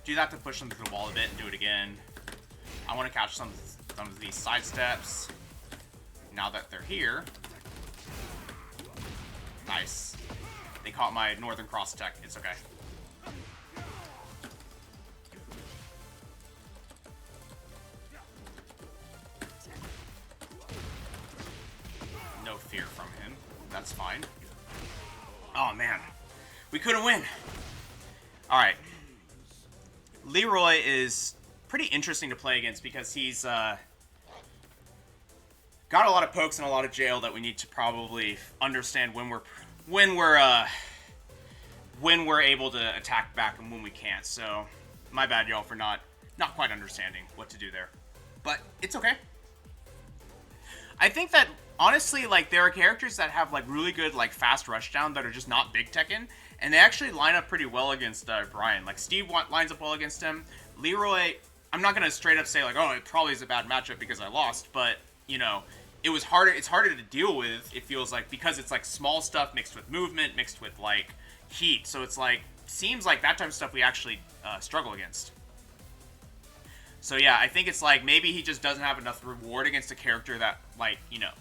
Do that to push them to the wall a bit and do it again. I want to catch some of these side steps. Now that they're here. Nice. They caught my Northern Cross tech. It's okay. No fear from him. That's fine. Oh, man. We couldn't win. Alright. Leroy is pretty interesting to play against because he's got a lot of pokes and a lot of jail that we need to probably understand when we're able to attack back and when we can't. So my bad, y'all, for not quite understanding what to do there, but it's okay. I think that honestly, like, there are characters that have like really good like fast rushdown that are just not big Tekken, and they actually line up pretty well against Bryan. Like, Steve lines up well against him. Leroy, I'm not gonna straight up say like, oh, it probably is a bad matchup because I lost, but you know, it's harder to deal with, it feels like, because it's like small stuff mixed with movement, mixed with like heat. So it's like, seems like that type of stuff we actually struggle against. So yeah, I think it's like maybe he just doesn't have enough reward against a character that, like, you know,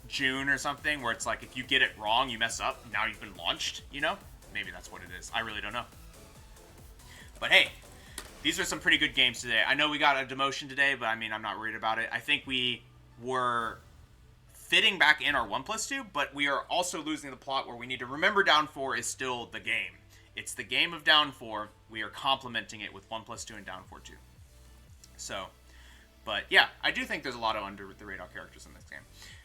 June or something, where it's like if you get it wrong, you mess up, now you've been launched, you know? Maybe that's what it is. I really don't know. But hey, these are some pretty good games today. I know we got a demotion today, but I mean, I'm not worried about it. I think we were fitting back in our 1+2, but we are also losing the plot where we need to remember down 4 is still the game. It's the game of down 4. We are complementing it with 1+2 and down 4-2. So, but yeah, I do think there's a lot of under the radar characters in this game.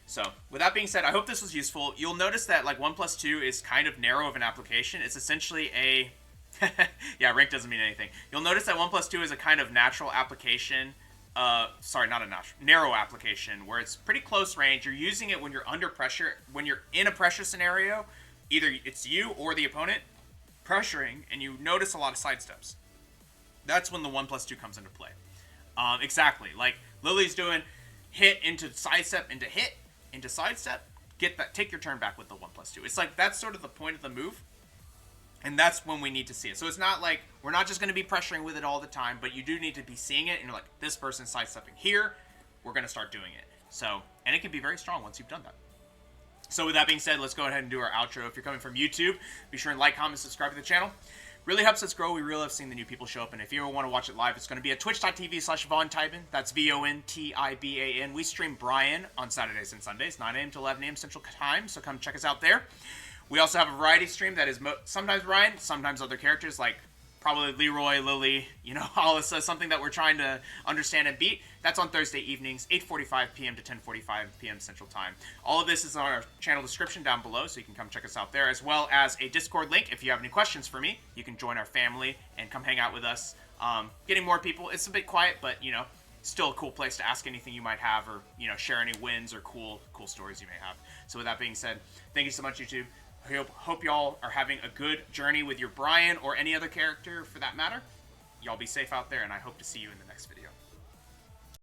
So, with that being said, I hope this was useful. You'll notice that like 1+2 is kind of narrow of an application. It's essentially Yeah, rank doesn't mean anything. You'll notice that 1+2 is a kind of natural application. Sorry, not a narrow application where it's pretty close range. You're using it when you're under pressure. When you're in a pressure scenario, either it's you or the opponent pressuring, and you notice a lot of sidesteps. That's when the 1+2 comes into play. Exactly. Like Lily's doing hit into sidestep into hit into sidestep. Get that. Take your turn back with the 1+2. It's like that's sort of the point of the move. And that's when we need to see it. So it's not like we're not just going to be pressuring with it all the time, but you do need to be seeing it. And you're like, this person's sidestepping here. We're going to start doing it. So, and it can be very strong once you've done that. So with that being said, let's go ahead and do our outro. If you're coming from YouTube, be sure and like, comment, subscribe to the channel. Really helps us grow. We really love seeing the new people show up. And if you ever want to watch it live, it's going to be at twitch.tv/VonTiban. That's VonTiban. We stream Bryan on Saturdays and Sundays, 9 a.m. to 11 a.m. Central Time. So come check us out there. We also have a variety stream that is sometimes Bryan, sometimes other characters like probably Leroy, Lily, Alyssa, something that we're trying to understand and beat. That's on Thursday evenings, 8:45 p.m. to 10:45 p.m. Central Time. All of this is on our channel description down below, so you can come check us out there, as well as a Discord link. If you have any questions for me, you can join our family and come hang out with us. Getting more people. It's a bit quiet, but, still a cool place to ask anything you might have or, share any wins or cool stories you may have. So with that being said, thank you so much, YouTube. I hope y'all are having a good journey with your Bryan or any other character for that matter. Y'all be safe out there, and I hope to see you in the next video.